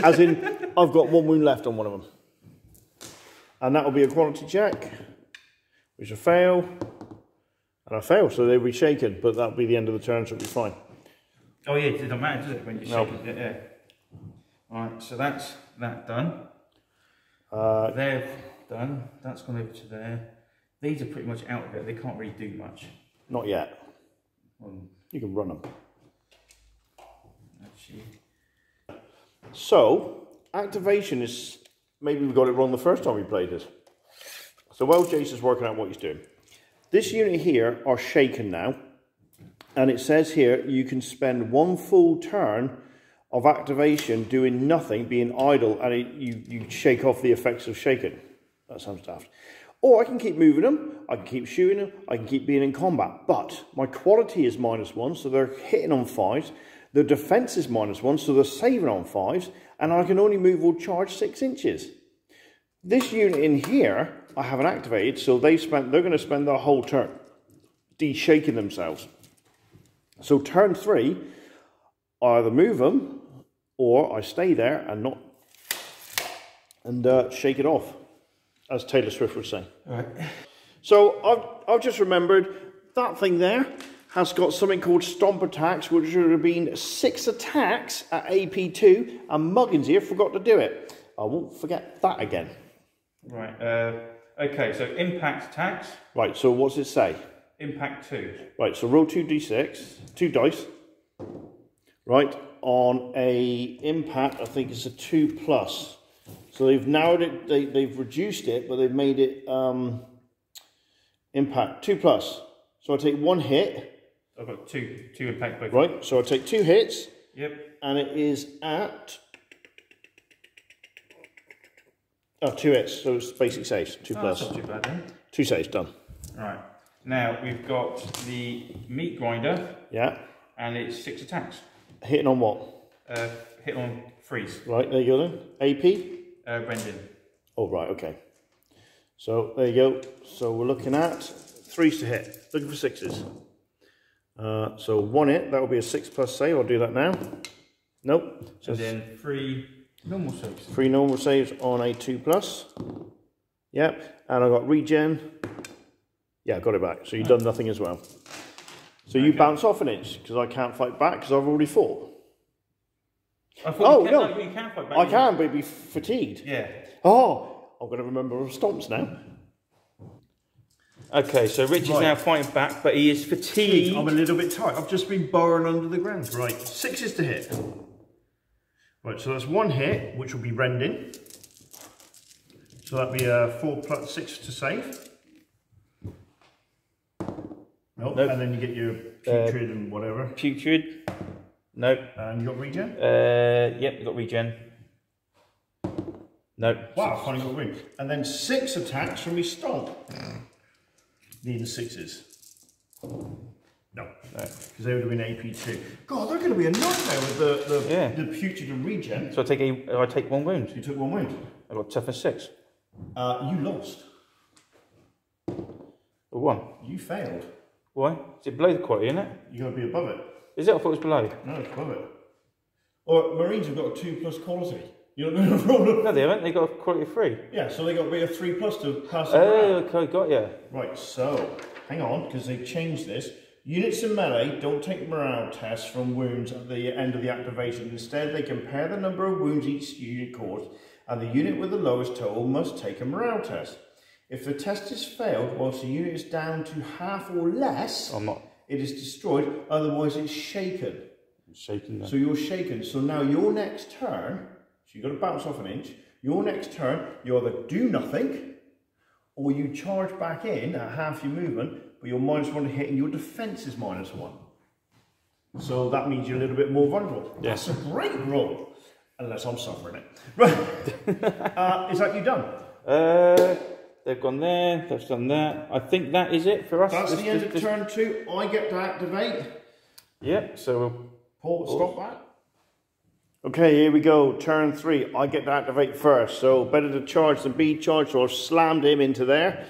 As in, I've got 1 wound left on one of them. And that will be a quality check, which I fail, and I fail, so they'll be shaken, but that'll be the end of the turn, so it'll be fine. Oh yeah, it doesn't matter, does it, when you shake it? Yeah. Alright, so that's that done. They're done. That's gone over to there. These are pretty much out of it. They can't really do much. Not yet. You can run them. Actually. So, activation is, maybe we got it wrong the first time we played it. So while Jason's working out what he's doing, this unit here are shaken now, and it says here you can spend 1 full turn of activation doing nothing, being idle, and you shake off the effects of shaking. That sounds daft. Or I can keep moving them, I can keep shooting them, I can keep being in combat, but my quality is -1, so they're hitting on 5s. The defense is -1, so they're saving on 5s, and I can only move or charge 6 inches. This unit in here, I haven't activated, so they're going to spend their whole turn de-shaking themselves. So turn 3, I either move them, or I stay there and shake it off, as Taylor Swift would say. All right. So I've just remembered that thing there has got something called stomp attacks, which would have been 6 attacks at AP2, and Muggins here forgot to do it. I won't forget that again. Right, okay, so impact attacks. Right, so what's it say? Impact 2. Right, so roll 2d6, 2 dice. Right, on a impact, I think it's a 2+. So they've narrowed it, they've reduced it, but they've made it impact 2+. So I take 1 hit. I've got two impact both. Right, so I take 2 hits. Yep. And it is at 2 hits, so it's basic saves, 2+. That's not too bad then. 2 saves, done. Right. Now we've got the meat grinder. Yeah. And it's 6 attacks. Hitting on what? Hit on freeze. Right, there you go then. AP? Brendan. Oh, right, okay. So there you go. So we're looking at 3s to hit. Looking for 6s. So 1 hit, that will be a 6+ save. I'll do that now. Nope. So and then 3 normal saves. 3 normal saves on a 2+. Yep. And I've got regen. Yeah, I got it back. So you've done nothing as well. So you bounce off an inch because I can't fight back because I've already fought. I thought you can fight back. I can, but be fatigued. Yeah. Oh, I'm going to remember stomps now. Okay, so Rich is now fighting back, but he is fatigued. I'm a little bit tight. I've just been burrowing under the ground. Right, 6s to hit. Right, so that's 1 hit, which will be rending. So that'd be a 4+6 to save. Nope. And then you get your putrid and whatever. Putrid. Nope. And you got regen? Yep, you got regen. Nope. Wow, I finally got ring. And then 6 attacks from his stomp. Needing 6s. No. Because they would have been AP2. God, they're going to be a nightmare with the putrid and regen. So I take 1 wound. You took 1 wound. I got toughness 6. You lost. Or 1. You failed. Why? Is it below the quality, isn't it? You got to be above it. Is it? I thought it was below. No, it's above it. Or Marines have got a 2+ quality. You're not going to roll. No, they haven't. They got a quality of 3. Yeah, so they got to be a 3+ to pass it around. Okay, got ya. Right, so hang on, because they've changed this. Units in melee don't take morale tests from wounds at the end of the activation. Instead, they compare the number of wounds each unit caused, and the unit with the lowest total must take a morale test. If the test is failed whilst the unit is down to half or less, it is destroyed, otherwise it's shaken. Shaken then. So you're shaken. So now your next turn, so you've got to bounce off an inch, your next turn, you either do nothing, or you charge back in at half your movement, but you're -1 to hit and your defense is -1. So that means you're a little bit more vulnerable. Yes. That's a great roll. Unless I'm suffering it. Right. Is that you done? They've gone there, that's done that. I think that is it for us. That's the end of turn 2. I get to activate. Yep, so we'll stop that. Okay, here we go. Turn 3. I get to activate first. So better to charge than be charged. So I've slammed him into there.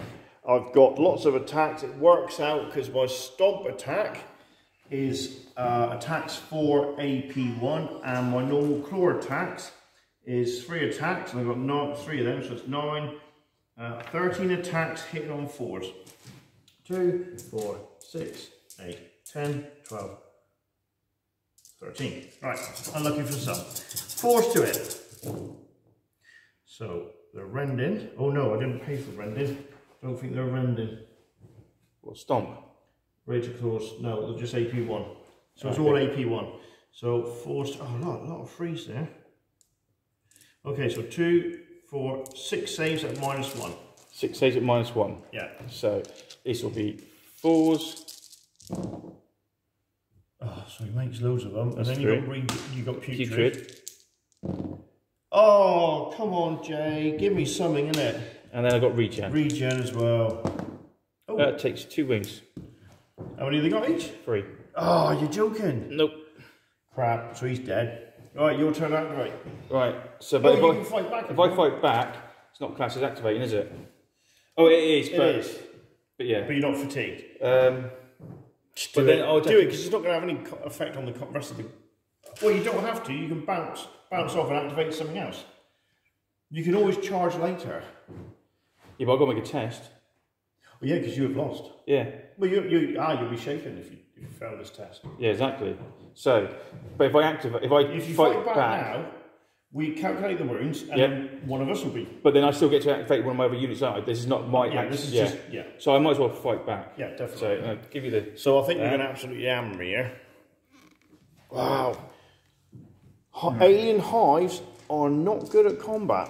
I've got lots of attacks. It works out because my stomp attack is attacks for AP1, and my normal claw attacks is 3 attacks. And I've got 3 of them, so it's 9. 13 attacks hitting on 4s. 2, 4, 6, 8, 10, 12, 13. Right, I'm looking for some. 4s to it. So they're rending. Oh no, I didn't pay for rending. Don't think they're rending. What, stomp? Rage of Claws, no, they're just AP1. So it's all AP1. So 4s, oh, a lot of frees there. Okay, so 2, 4, 6 saves at -1. 6 saves at -1. Yeah. So this will be 4s. Oh, so he makes loads of them. That's and then you got Putrid. Oh, come on, Jay. Give me something, innit? And then I got Regen. Regen as well. Oh. That takes 2 wounds. How many have they got each? 3. Oh, you're joking. Nope. Crap, so he's dead. Right, your turn to activate. Right, so but you can fight back. If I fight back, it's not classed as activating, is it? Oh, it is. But, it is. But yeah. But you're not fatigued. But then I'll do it because it's not going to have any effect on the rest of the. Well, you don't have to. You can bounce off and activate something else. You can always charge later. Yeah, but I've got to make a test. Well, yeah, because you have lost. Yeah. Well, you'll be shaken if you fail this test. Yeah, exactly. So, but if you fight back now, we calculate the wounds, and then one of us will be. But then I still get to activate one of my other units. This is not my. This is just. So I might as well fight back. Yeah, definitely. So give you the. So I think we're going to absolutely hammer me here. Wow. Alien hives are not good at combat.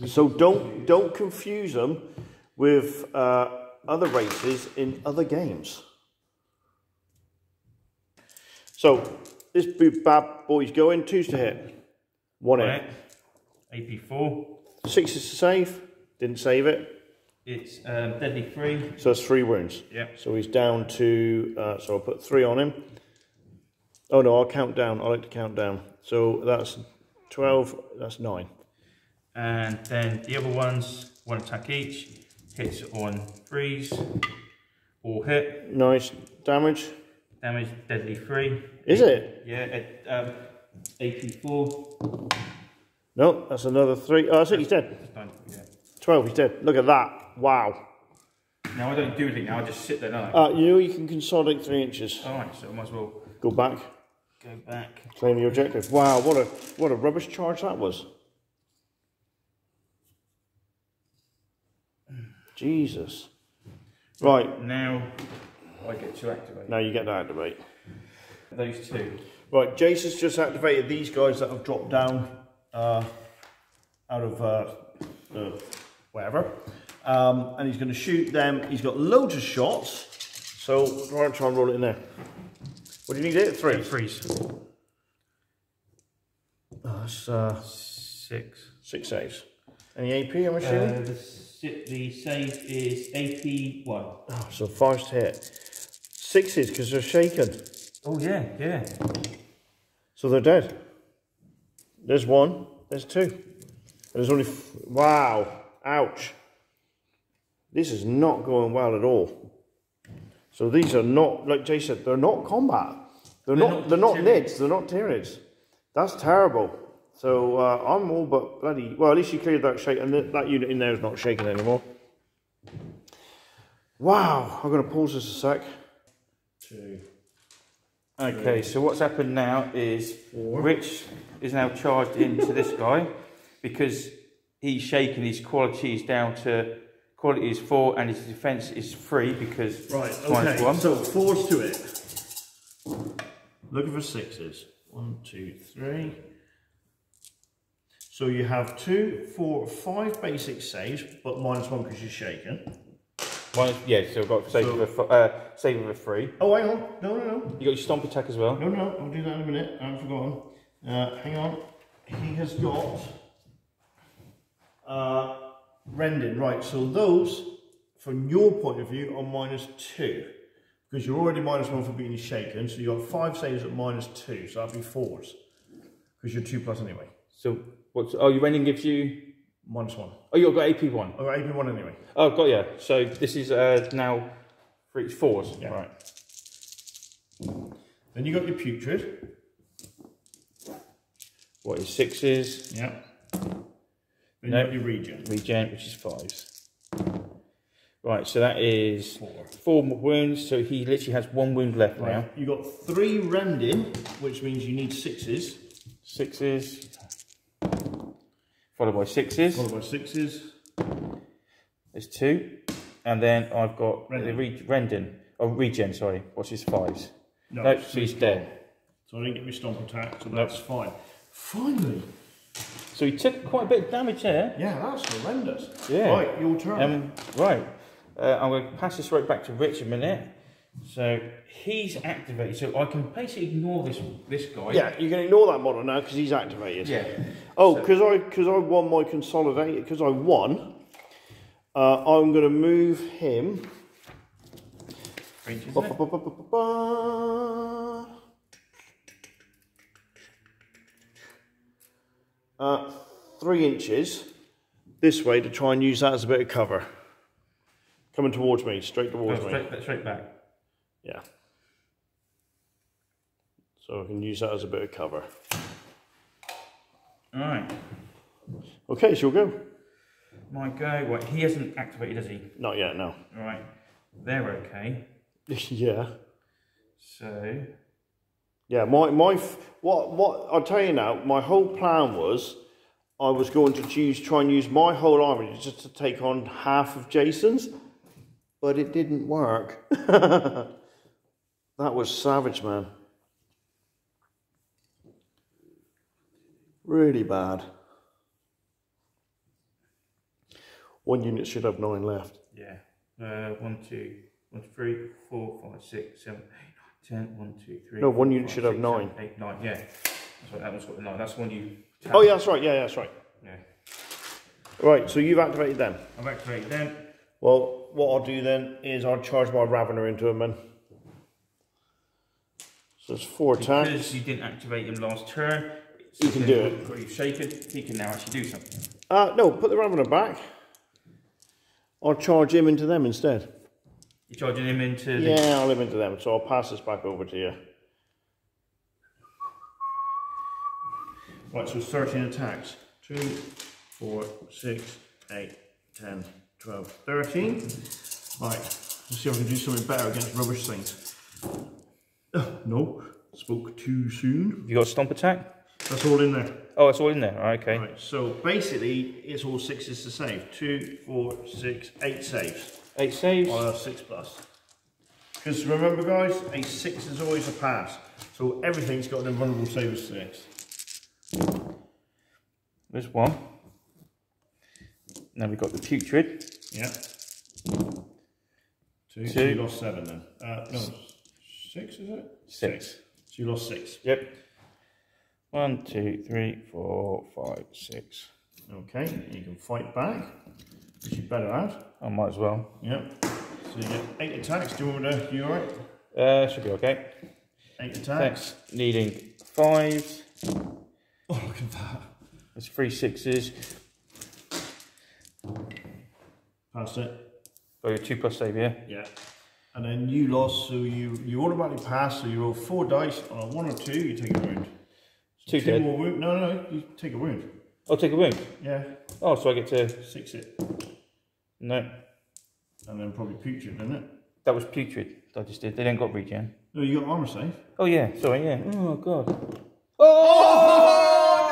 So don't confuse them with other races in other games. So this bad boy's going. 2s to hit. 1 hit. AP4. 6 is to save. Didn't save it. It's deadly 3. So that's 3 wounds. Yep. So he's down to. So I'll put 3 on him. Oh no, I'll count down. I like to count down. So that's 12. That's 9. And then the other ones, 1 attack each. Hits on 3s. All hit. Nice damage. Damage deadly 3. Is it? Yeah. AP4. No, that's another 3. Oh, I think he's dead. 12. He's dead. Look at that. Wow. Now I don't do anything. Now I just sit there. Now. You can consolidate 3 inches. All right. So I might as well go back. Go back. Claim the objective. Wow. What a rubbish charge that was. Jesus. Right. Now I get to activate. Now you get to activate. Those 2. Right. Jason's just activated these guys that have dropped down out of the wherever. And he's going to shoot them. He's got loads of shots. So try and roll it in there. What do you need it? 3? 3s. Oh, that's 6. 6 saves. Any AP, I'm assuming? The save is AP1. Oh, so 5's to hit. 6s because they're shaken. Oh yeah. So they're dead. There's 1. There's 2. And there's only. Wow. Ouch. This is not going well at all. So these are not, like Jay said, they're not combat. They're not nids. They're not Tyranids. That's terrible. So I'm all but bloody. Well, at least you cleared that shake, and that unit in there is not shaking anymore. Wow. I'm going to pause this a sec. 2. Okay, so what's happened now is 4. Rich is now charged into this guy because he's shaken. His quality is down to quality is 4 and his defense is 3 because minus 1. So 4's to it. Looking for 6s. 1, 2, 3. So you have 2, 4, 5 basic saves, but minus 1 because you're shaken. So I've got save with a 3. Oh, hang on. No. You got your stomp attack as well. No. I'll do that in a minute. I've forgotten. Hang on. He has got rending. Right. So those, from your point of view, are minus 2 because you're already minus 1 for being shaken. So you got 5 saves at minus 2. So that'd be 4s because you're 2+ anyway. So what's? Oh, your rending gives you minus 1. Oh, you've got AP1. Oh, AP1 anyway. Oh, got you. So this is now 4s. Yeah. Right. Then you got your Putrid. What is 6s? Yeah. Then No. you've got your regen. Regen, which is 5s. Right, so that is 4 wounds, so he literally has 1 wound left now. You've got 3 rending, which means you need 6s. 6s. Followed by 6s. Followed by 6s. There's 2. And then I've got Rendon. the Rendon. Oh, regen, sorry. What's his 5s? No, Nope, so he's dead. So I didn't get my stomp attack, so that's fine. Finally! So he took quite a bit of damage there. Yeah, that's horrendous. Yeah. Right, your turn. Right. I'm going to pass this right back to Rich a minute. So he's activated. So I can basically ignore this guy. Yeah, you can ignore that model now because he's activated. Yeah. Oh, because I won my consolidated, because I won, I'm going to move him. Range, isn't Ba, it? ba, ba, ba, ba, ba. 3 inches this way to try and use that as a bit of cover. Coming towards me, straight towards me. Straight back. Yeah. So I can use that as a bit of cover. Alright. Okay, so we'll go. My go. Right, he hasn't activated, has he? Not yet, no. Alright. They're okay. Yeah. So Yeah, what I'll tell you now, my whole plan was I was going to try and use my whole army just to take on half of Jason's, but it didn't work. That was savage, man. Really bad. 1 unit should have 9 left. yeah. 1, 2, 3, 4, 5, 6, 7, 8, 9, 10. 1, 2, 3. No, 1 4, unit 5, should have 6, 9. 7, 8, 9. Yeah. That's right. That one's got the 9. That's the one you. Oh yeah, that's right. Yeah, that's right. Yeah. Right, so you've activated them. I've activated them. Well, what I'll do then is I'll charge my Ravener into him then. So it's 4 attacks. Because you didn't activate him last turn. He can do it. Got you shaken. He can now actually do something. No, put the Ravener back. I'll charge him into them instead. You're charging him into the... Yeah, I'll him into them. So I'll pass this back over to you. Right, so 13 attacks. 2, 4, 6, 8, 10, 12, 13. Right, let's see if I can do something better against rubbish things. No, spoke too soon. You got a stomp attack? That's all in there. Oh, it's all in there. Okay. Right, so basically it's all 6s to save. 2, 4, 6, 8 saves. 8 saves. I'll have 6 plus. Because remember guys, a 6 is always a pass. So everything's got an invulnerable save of 6. There's 1. Now we've got the putrid. Yeah. 2. So 2. you lost 7 then. No, 6 is it? 6. So you lost 6. Yep. 1, 2, 3, 4, 5, 6. Okay, you can fight back, which you better have. I might as well. Yep. So you get 8 attacks. Do you want me to? You alright? Should be okay. 8 attacks. Needing 5s. Oh, look at that. There's 3 6s. Passed it. Oh, your 2 plus save, yeah? Yeah. And then you lost, so you automatically pass, so you roll 4 dice. On a 1 or 2, you take a wound. So 2 2 dead. more wound. No, you take a wound. Oh, take a wound. Yeah. Oh, so I get to... 6 it. No. And then probably putrid, isn't it? That was putrid. I just did. They don't got regen. No, you got armor save. Oh, yeah. Sorry, yeah. Oh, God. Oh,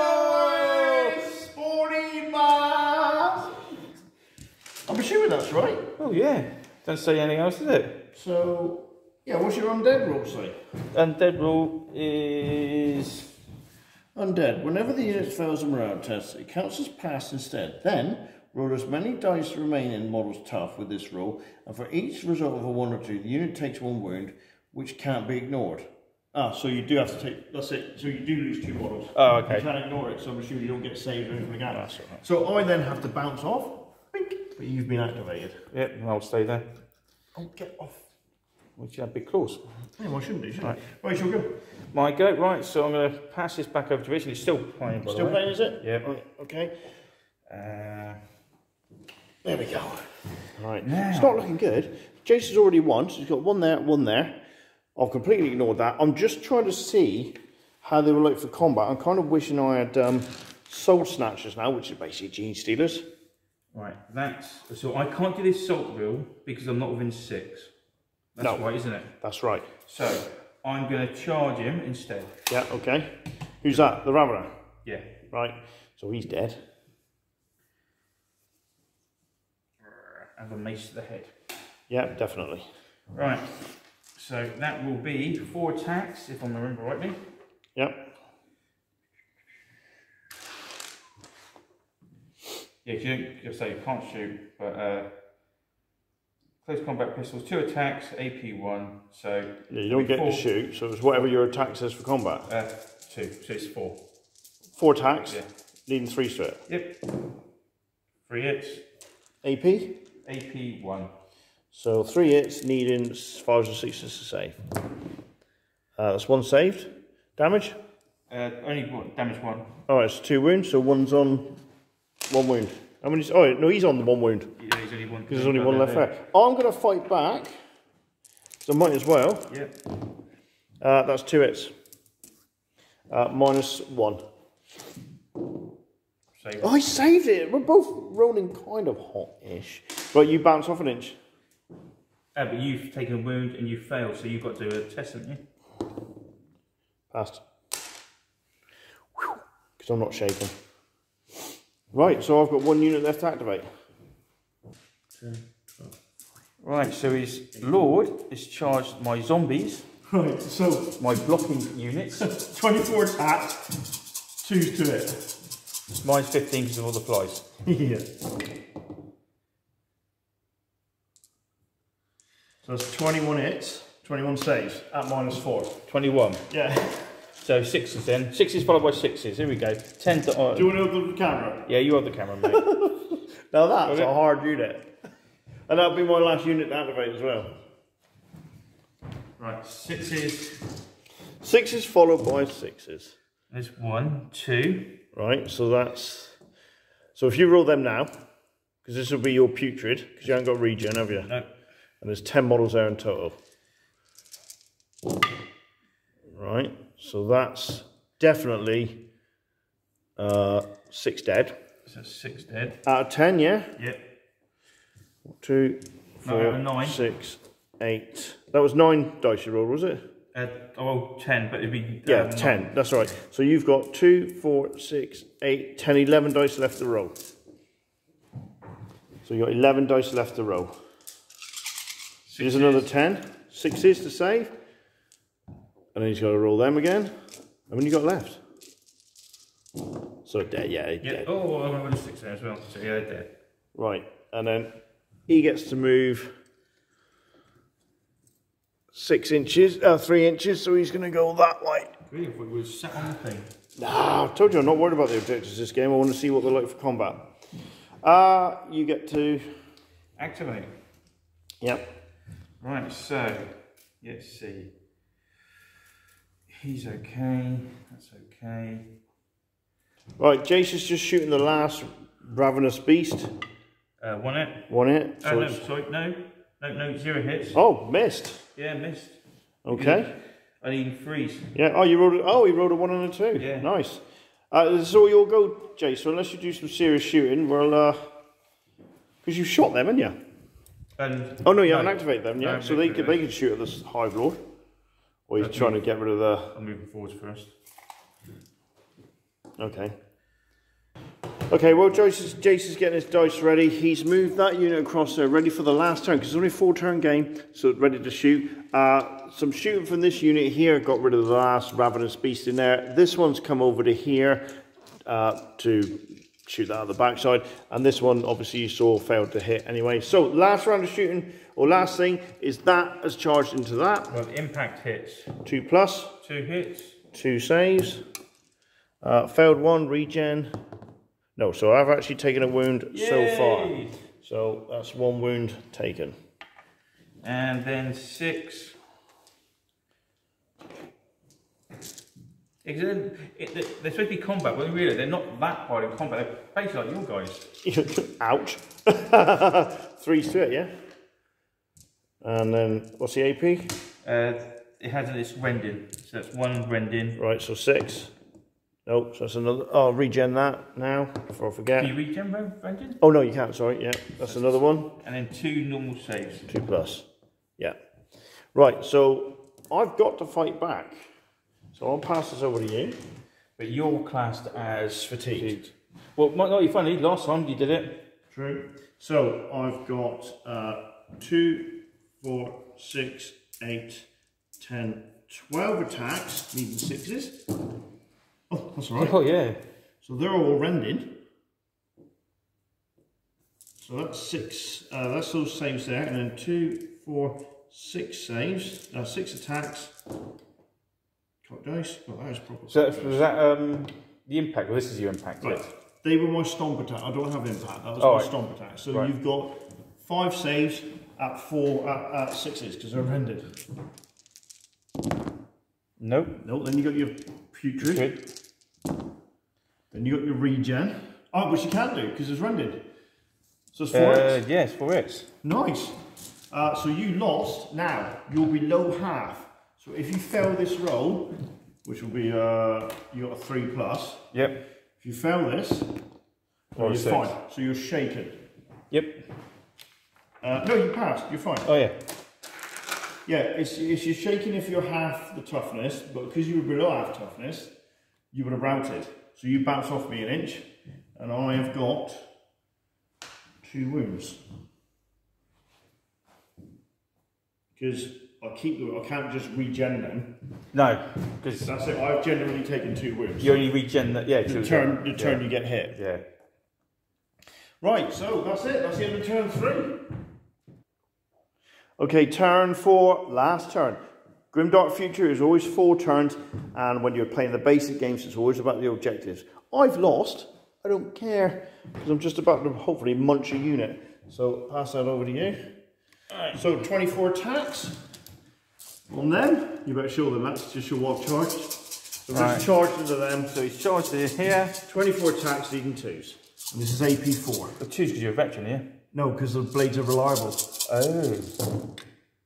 no! Sporty man! I'm assuming that's right. Oh, yeah. Don't say anything else, does it? So, yeah, what's your undead roll say? Undead rule is... Undead. Whenever the unit fails a morale test, it counts as passed instead. Then, roll as many dice remain in models tough with this roll, and for each result of a 1 or 2, the unit takes 1 wound, which can't be ignored. Ah, so you do have to take, that's it, so you do lose 2 models. Oh, okay. You can't ignore it, so I'm assuming you don't get saved or anything like that. That's all right. So I then have to bounce off, bink, but you've been activated. Yep, I'll stay there. Oh, get off. We should have big claws. Yeah, well, I shouldn't do, should Right. I? Right, shall we go? My go, right, so I'm going to pass this back over to Rich. It's still playing, by the Still way. playing, is it? Yeah. Right, okay. There we go. Right. Now. It's not looking good. Jason's already won, so he's got 1 there, 1 there. I've completely ignored that. I'm just trying to see how they were like for combat. I'm kind of wishing I had Soul Snatchers now, which is basically Gene Stealers. Right, so I can't do this salt reel because I'm not within 6. That's right, isn't it? That's right. So I'm going to charge him instead. Yeah, okay. Who's that? The Ravener? Yeah. Right, so he's dead. And a mace to the head. Yeah, definitely. Right, so that will be 4 attacks, if I remember rightly. Yep. Yeah, you can't shoot, but close combat pistols, 2 attacks, AP 1, so... Yeah, you don't get to shoot, so it's whatever your attack says for combat. 2, so it's 4. 4 attacks, yeah. Needing 3 to it. Yep. 3 hits. AP? AP 1. So 3 hits, needing 5s or 6s to save. That's 1 saved. Damage? Only damage 1. Alright, it's 2 wounds, so 1's on 1 wound. How many? Oh, no, he's on the 1 wound. Yeah, he's only 1. Because there's only 1 left there. I'm going to fight back, so I might as well. Yep. That's 2 hits. -1. Save. Oh, I saved it. We're both rolling kind of hot-ish. Right, you bounce off an inch. But you've taken a wound and you failed, so you've got to do a test, haven't you? Passed. Because I'm not shaking. Right, so I've got 1 unit left to activate. Right, so his Lord is charged my zombies. Right, so my blocking units. 24 attacks, 2 to it. Mine's 15 because of all the flies. Yeah. So that's 21 hits, 21 saves at -4. 21. Yeah. So 6s then. 6s followed by 6s. Here we go. 10 to... Do you want to open the camera? Yeah, you have the camera, mate. Now that's a hard unit. And that'll be my last unit to activate as well. Right, 6s. 6s followed by 6s. There's 1, 2. Right, so that's... So if you roll them now, because this will be your putrid, because you haven't got regen, have you? No. And there's 10 models there in total. Right, so that's definitely 6 dead. So 6 dead. Out of 10, yeah? Yep. 2, 4, 6, 8. That was 9 dice you rolled, was it? 10, but it'd be... Yeah, 10, that's right. So you've got 2, 4, 6, 8, 10, 11 dice left to roll. So you've got 11 dice left to roll. Here's another 10. 6s to save. And then he's got to roll them again. How many you got left? So dead, yeah, dead. Oh, I'm going to 6 there as well. So yeah, they're dead. Right, and then he gets to move 6 inches, 3 inches, so he's going to go that way. Really, if we were sat on the thing. Nah, I told you I'm not worried about the objectives this game. I want to see what they're like for combat. You get to... Activate. Yep. Right, so, let's see. He's okay, that's okay. Right, Jason's just shooting the last ravenous beast. 1 hit. 1 hit. So no, sorry, no, 0 hits. Oh, missed. Yeah, missed. Okay. I need 3s. Yeah. Oh, you rolled. Oh, he rolled a 1 and a 2. Yeah. Nice. This is all your go, Jason. Unless you do some serious shooting, well, because you shot them, haven't you? Oh no, you haven't activated them yet. So they can shoot at this Hive Lord. Or he's trying to get rid of the... I'm moving forwards first. Okay. Okay, well, Jason's getting his dice ready. He's moved that unit across there, ready for the last turn, because it's only a 4-turn game, so it's ready to shoot. Some shooting from this unit here got rid of the last Ravenous Beast in there. This one's come over to here to shoot that at the backside, and this one, obviously, you saw failed to hit anyway. So, last round of shooting, or last thing, is that has charged into that. Well, impact hits. 2 plus. 2 hits. 2 saves. Failed 1, regen. No, so I've actually taken a wound so far. So that's 1 wound taken. And then 6. They're supposed to be combat, but really they're not that hard in combat. They're basically like your guys. Ouch. 3's to it, yeah? And then, what's the AP? It has its rending. So that's 1 rending. Right, so 6. No, so that's another. I'll regen that now before I forget. Can you regen, Brendan? Oh no, you can't. Sorry. Yeah, that's another one. And then 2 normal saves. 2+. Yeah. Right. So I've got to fight back. So I'll pass this over to you. But you're classed as Fatigued. Well, might not be funny. Last time you did it. True. So I've got 2, 4, 6, 8, 10, 12 attacks, needing 6s. Oh, that's all right. Oh, yeah. So they're all rended. So that's 6. That's those saves there, and then 2, 4, 6 saves. 6 attacks. Cock dice. Oh, that is proper. So was that the impact? Well, this is your impact. Right. Yes. They were my stomp attack. I don't have impact. That was Oh, my right. stomp attack. So Right. you've got 5 saves at 6s because they're rended. Nope. No, then you got your putrid. Good. Then you got your regen. Oh, which you can't do because it's rended. So it's 4x. Yes, 4x. Nice. So you lost. Now you're below half. So if you fail this roll, which will be you got a 3+. Yep. If you fail this, Or you're 6. fine. So you're shaken. Yep. No, you passed. You're fine. Oh, yeah. Yeah, it's you're shaking if you're half the toughness, but because you were below half toughness, you would have routed. So you bounce off me an inch, and I have got 2 wounds. Because I can't just regen them. No, because That's it. I've generally taken 2 wounds. you only regen that. Yeah, The turn you get hit. Yeah. Right, so that's it. That's the end of turn 3. Okay, turn 4, last turn. Grimdark Future is always 4 turns, and when you're playing the basic games, it's always about the objectives. I've lost. I don't care, because I'm just about to hopefully munch a unit. So pass that over to you. Alright, so 24 attacks on them. You better show them that's just your walk charge. So Right. just charged into them. So he's charged in here. 24 attacks, leading 2s. And this is AP4. The 2's because you're a veteran, yeah? No, because the blades are reliable. Oh.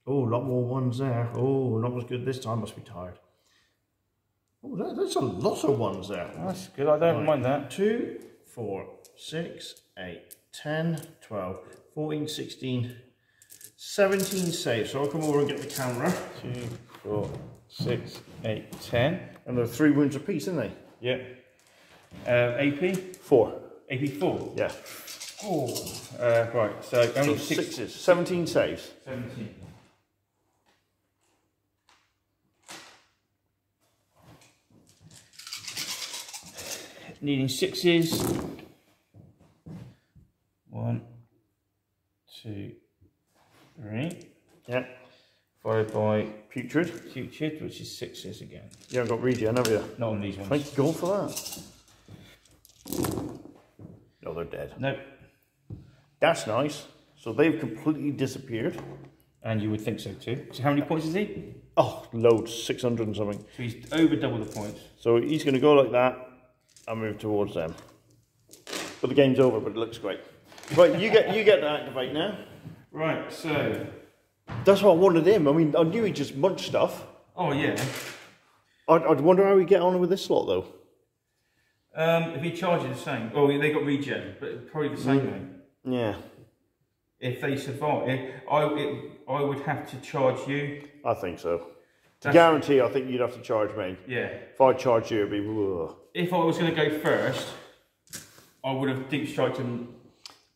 Oh, a lot more ones there. Oh, not as good this time. Must be tired. Oh, there's a lot of ones there. That's good. I don't mind that. 2, 4, 6, 8, 10, 12, 14, 16, 17 saves. So I'll come over and get the camera. 2, 4, 6, 8, 10. And they're 3 wounds apiece, aren't they? Yep. AP? 4. AP4? Yeah. Oh. Right, so only So 6. 6s. 17 saves. 17. Needing 6s. 1, 2, 3. Yeah. Followed by Putrid. Putrid, which is 6s again. You haven't got regen, have you? Not on these ones. Thank God for that. No, they're dead. No. That's nice. So they've completely disappeared. And you would think so too. So how many points is he? Oh, loads. 600 and something. So he's over double the points. So he's going to go like that and move towards them. But the game's over, but it looks great. Right, you get to activate now. Right, so... That's what I wanted him. I mean, I knew he'd just munch stuff. Oh, yeah. I'd wonder how we get on with this slot, though. If he charges the same... Oh, they got regen, but probably the same way. Yeah. If they survive, I would have to charge you. I think so. To guarantee, I think you'd have to charge me. Yeah. If I charged you, it'd be... Ugh. If I was going to go first, I would have deep striked him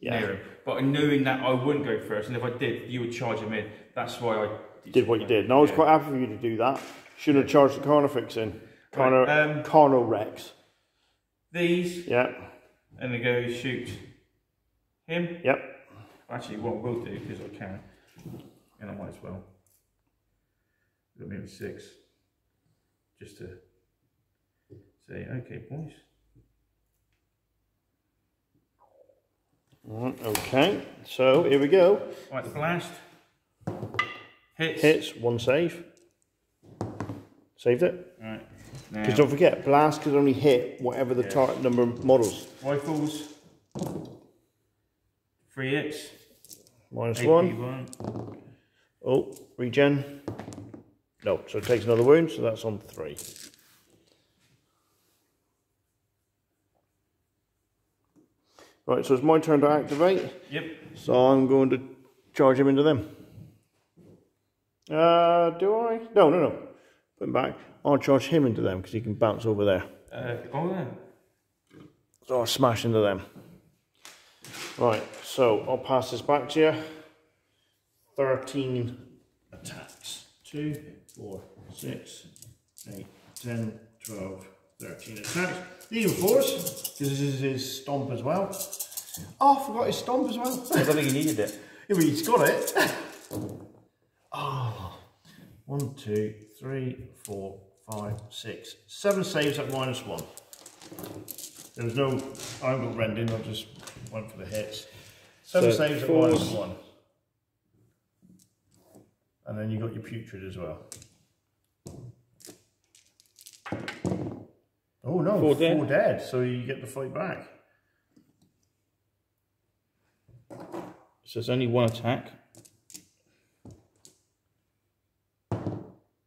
near him. But knowing that I wouldn't go first, and if I did, you would charge him in. That's why I did what you did. And I was quite happy for you to do that. Shouldn't have charged the Carnifex in. Carno Rex. These. Yeah. And they go shoot him. Yep. Actually, what I will do, because I can, and I might as well. Got maybe 6. Just to say, okay, boys. Okay, so here we go. Right, the blast. Hits. Hits, 1 save. Saved it. Right. Because don't forget, blast can only hit whatever the target number of models. Rifles. 3 hits. -1. Oh, regen. No, so it takes another wound, so that's on 3. Right, so it's my turn to activate. Yep. So I'm going to charge him into them. Do I? No. Put him back. I'll charge him into them because he can bounce over there. Oh yeah. So I'll smash into them. Right, so I'll pass this back to you. 13 attacks. 2, 4, 6, 8, 10, 12, 13 attacks. Even 4s, because this is his stomp as well. Oh, I forgot his stomp as well. I don't think he needed it. Yeah, but he's got it. Oh, 1, 2, 3, 4, 5, 6, 7 saves at -1. There was no, I haven't got rending, I just went for the hits. 7 saves at -1. And then you got your putrid as well. Oh no, 4 dead, so you get the fight back. So it's only 1 attack.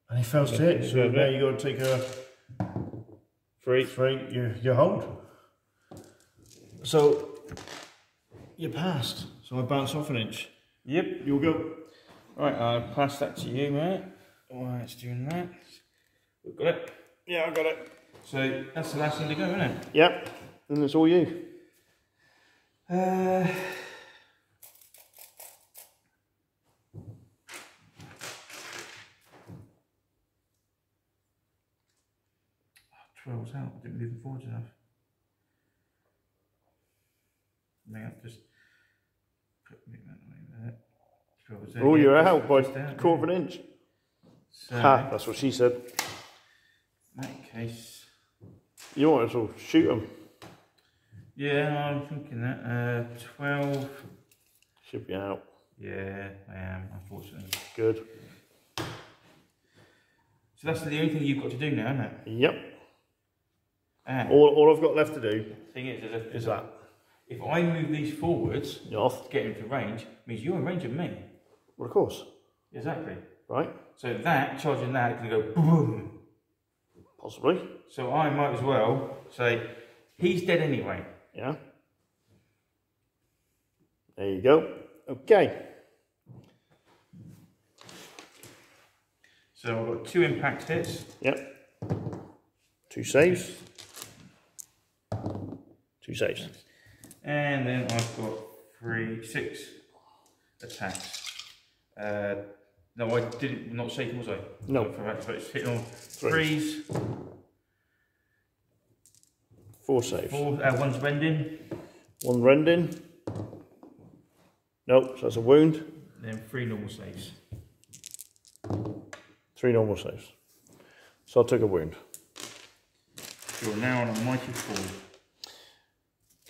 And he fails to hit, so now you got to take a 3, you hold. So you passed. So I bounce off an inch. Yep. You'll go. Right, I'll pass that to you, mate. While it's doing that. We've got it. Yeah, I got it. So that's the last thing to go, isn't it? Yep. And it's all you. 12's out. I didn't move them forward enough. May I just put that away there. 12's there. Oh, Yeah, you're just- out by just out, 1/4 of an inch. So, Ha, that's what she said. in that case, You might as well shoot him. yeah, I'm thinking that. 12. Should be out. Yeah, I am, unfortunately. Good. So that's the only thing you've got to do now, isn't it? Yep. And All I've got left to do the thing is, is that. if I move these forwards Off. to get into range, means you're in range of me. Well, of course. Exactly. Right? So that, charging that, is going to go boom. Possibly. So I might as well say, he's dead anyway. Yeah. There you go. Okay. So I've got 2 impact hits. Yep. 2 saves. 2 saves. And then I've got 6 attacks. No, I didn't, not shaking, was I? No. But it's hitting on 3s. 4 saves. 1's rending. 1 rending. Nope, so that's a wound. Then 3 normal saves. 3 normal saves. So I took a wound. You're now on a mighty 4.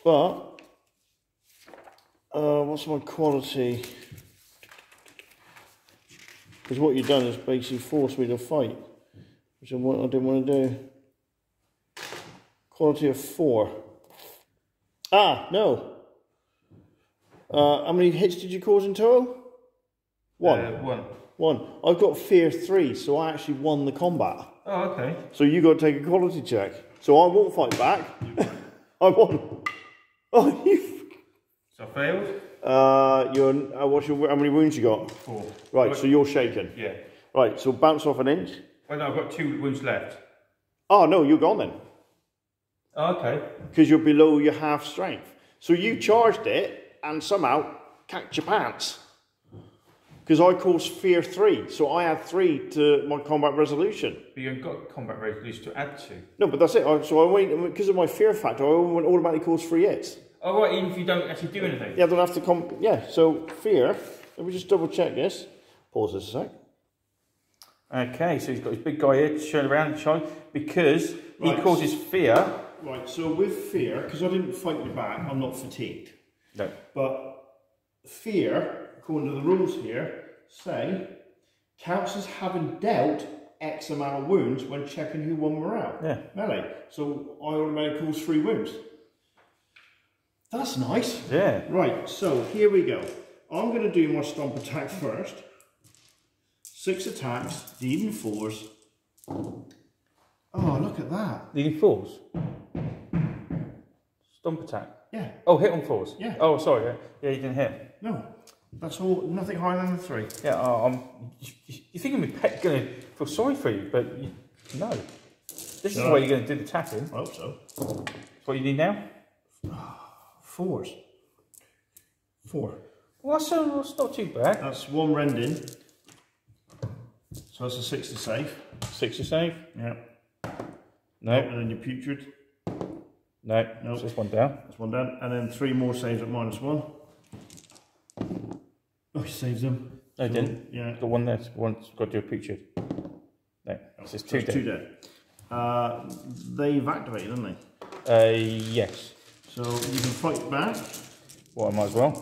But, what's my quality? Because what you've done is basically forced me to fight, which I didn't want to do. Quality of 4. Ah, no. How many hits did you cause in total? 1. 1. 1. I've got fear 3, so I actually won the combat. Oh, okay. So you got to take a quality check. So I won't fight back. I won. Oh, you. So I failed? How many wounds you got? 4. Right, so you're shaken. Yeah. Right, so bounce off an inch. Well, no, I've got 2 wounds left. Oh, no, you're gone then. Oh, okay. Because you're below your half strength. So you charged it and somehow cacked your pants. Because I caused fear 3, so I add 3 to my combat resolution. But you haven't got combat resolution to add to. No, but that's it. So I went, because of my fear factor, I automatically cause 3 hits. Oh, right, even if you don't actually do anything? Yeah, I don't have to yeah, so fear. Let me just double check this. Pause this a sec. Okay, so he's got his big guy here to turn around and shine because he causes fear. Right, so with fear, because I didn't fight you back, I'm not fatigued. No. But fear, according to the rules here, say counts as having dealt X amount of wounds when checking who won morale. Yeah. Melee. So I automatically cause 3 wounds. That's nice. Yeah. Right, so here we go. I'm going to do my stomp attack first. 6 attacks, even 4s. Oh, look at that. Leading 4s. Stomp attack. Yeah. Oh, hit on 4s? Yeah. Oh, sorry. Yeah, you didn't hit. No. That's all, nothing higher than a 3. Yeah, you think I'm going to feel sorry for you, but no. This is the way you're going to do the tapping. I hope so. That's what you need now? 4s. 4. Well, that's not too bad. That's 1 rending. So that's a 6 to save. 6 to save? Yeah. No. And then your putrid. No. Nope. So that's 1 down. That's 1 down. And then 3 more saves at -1. Oh, he saves them. No, he didn't. Yeah. The one there's one's got to do a picture. No, it's just 2 so dead. 2 dead. They've activated, haven't they? Yes. So you can fight back. Well, I might as well.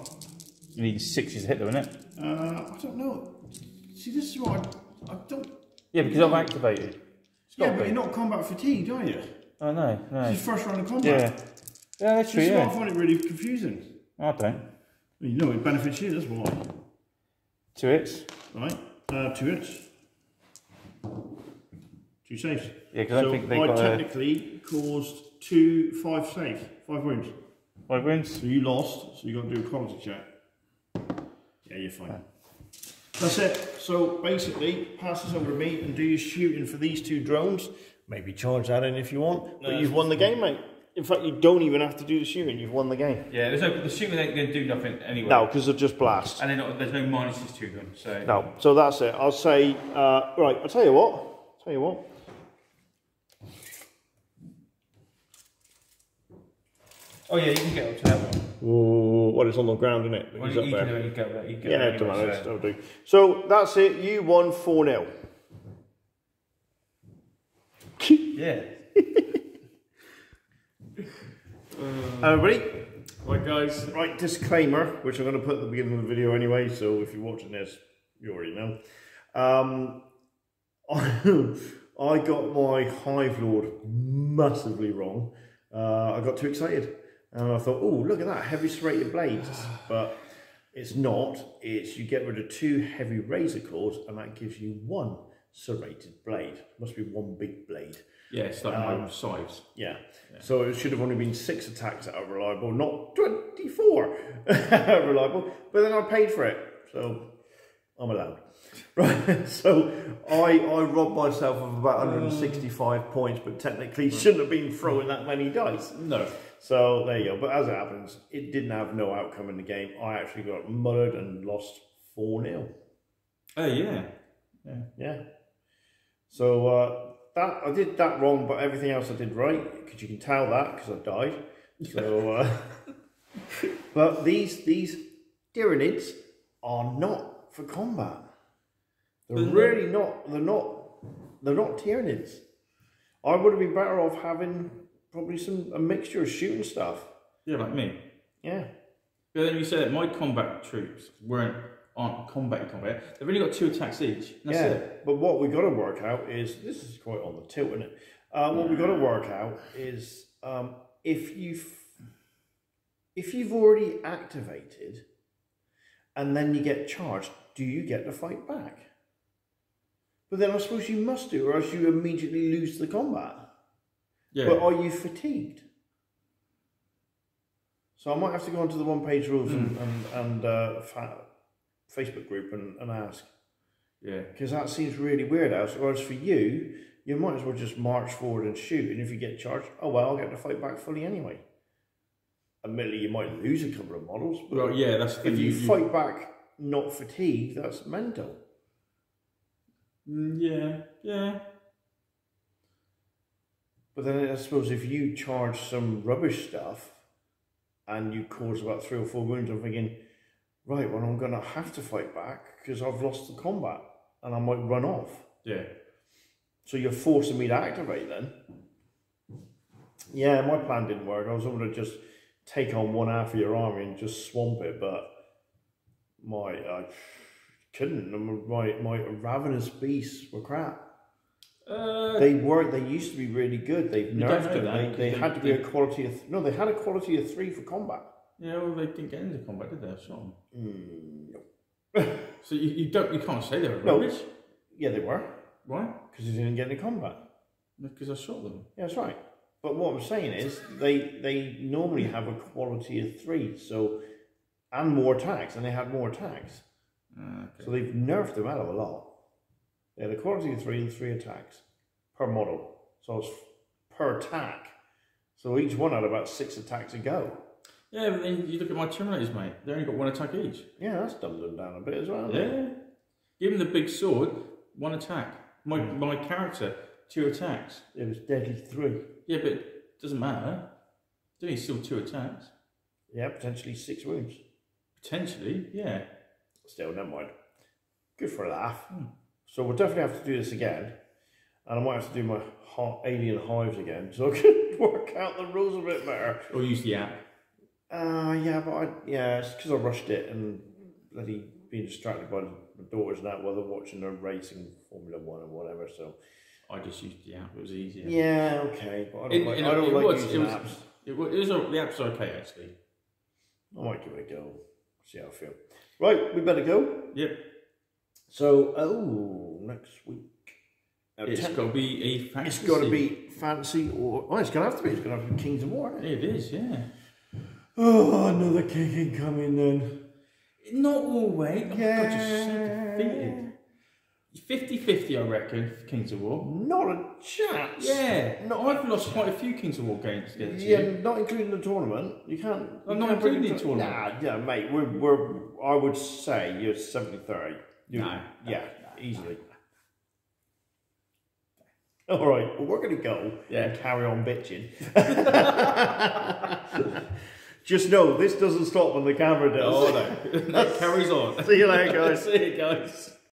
You need 6s to hit though, innit? I don't know. See, this is what I don't. Yeah, because I've activated. Yeah, but you're not combat fatigued, are you? Oh, no. This is first round of combat. Yeah. Yeah, that's true, This is yeah. why I find it really confusing. I don't. Well, you know, it benefits you, that's why. 2 hits. Right? 2 hits. 2 saves. Yeah, because I so think they I got technically caused 5 saves, 5 wounds. 5 wins. So you lost, so you got to do a quality check. Yeah, you're fine. That's it. So basically, pass this over to me and do your shooting for these 2 drones. Maybe charge that in if you want, but you've won the game, mate. In fact, you don't even have to do the shooting, you've won the game. Yeah, the shooting ain't going to do nothing anyway. No, because they'll just blast. And there's no minuses to them, so... No, so that's it. I'll say, right, I'll tell you what. Oh yeah, you can get up to that one. Ooh, well, it's on the ground, isn't it? Well, He's you up can there. do it, you go there. You go Yeah, there it doesn't anyway, matter, it'll do. So that's it, you won 4-0. Yeah. Everybody? Right, guys. Right, disclaimer, which I'm going to put at the beginning of the video anyway, so if you're watching this, you already know. I got my Hive Lord massively wrong. I got too excited. And I thought, oh, look at that, heavy serrated blades. But it's not. It's you get rid of 2 heavy razor claws, and that gives you 1 serrated blade. Must be 1 big blade. Yeah, it's like my scythes. Yeah. So it should have only been 6 attacks that are reliable, not 24 reliable. But then I paid for it, so I'm allowed. Right. So I robbed myself of about 165 points, but technically shouldn't have been throwing that many dice. No. So there you go. But as it happens, it didn't have no outcome in the game. I actually got mullered and lost 4-0. Oh, yeah. Yeah. So that I did that wrong, but everything else I did right, because you can tell that because I died. So, but these Tyranids are not for combat. They're really not. They're not Tyranids. I would have been better off having probably a mixture of shooting stuff. Yeah, like me. Yeah. But then you said that my combat troops aren't combat. They've only got 2 attacks each. That's it. But what we got to work out is, this is quite on the tilt, isn't it? What we got to work out is if you've already activated and then you get charged, do you get to fight back? But then I suppose you must do, or else you immediately lose the combat. Yeah. But are you fatigued? So I might have to go onto the one-page rules and Facebook group and ask. Yeah. Because that seems really weird. Whereas for you, you might as well just march forward and shoot. And if you get charged, oh well, I'll get to fight back fully anyway. Admittedly, you might lose a couple of models. But Well, yeah, that's the thing. if you fight back not fatigued, that's mental. Yeah. But then I suppose if you charge some rubbish stuff and you cause about 3 or 4 wounds, I'm thinking, right, well, I'm going to have to fight back because I've lost the combat and I might run off. Yeah. So you're forcing me to activate then. Yeah, my plan didn't work. I was able to just take on 1/2 of your army and just swamp it, but I couldn't. My ravenous beasts were crap. They weren't. They used to be really good. They've nerfed them. They had to be a quality of... No, they had a quality of 3 for combat. Yeah, well, they didn't get into combat, did they? I shot them. No. So you can't say they were rubbish. Yeah, they were. Why? Because they didn't get into combat. Because I shot them. Yeah, that's right. But what I'm saying is, they normally have a quality of 3, so, and more attacks, and they had more attacks. Okay. So they've nerfed them out of a lot. They had a quality of 3 and 3 attacks per model. So it's per attack. So each one had about 6 attacks a go. Yeah, but then you look at my Terminators, mate. They only got 1 attack each. Yeah, that's dumbed them down a bit as well. Yeah. Give them the big sword, 1 attack. My character, 2 attacks. It was deadly 3. Yeah, but it doesn't matter. Then he's still 2 attacks. Yeah, potentially 6 wounds. Potentially, yeah. Still, never mind. Good for a laugh. So we'll definitely have to do this again. And I might have to do my alien hives again so I can work out the rules a bit better. Or use the app. Yeah, but it's because I rushed it and bloody being distracted by my daughters and that while they're watching their racing Formula 1 and whatever, so. I just used the app, it was easier. Yeah, okay, but I don't like using apps. The app's okay, actually. I might give it a go, see how I feel. Right, we better go. Yep. So, next week. It's got to be a fantasy. It's got to be fancy or... Oh, it's going to have to be. It's going to have to be Kings of War, isn't it? It is, yeah. Oh, another king incoming then. Not always. Oh, Yeah. God, you're so defeated. 50-50, I reckon, for Kings of War. Not a chance. Yeah. Not I've lost quite a few Kings of War games against Yeah, you. not including the tournament. You can't... I'm you not can't bring including the tournament. Nah, yeah, mate, I would say you're 70-30. No. Yeah, easily. All right, well, we're going to go and carry on bitching. Just know, this doesn't stop when the camera does. Oh, no. That carries on. See you later, guys. See you, guys.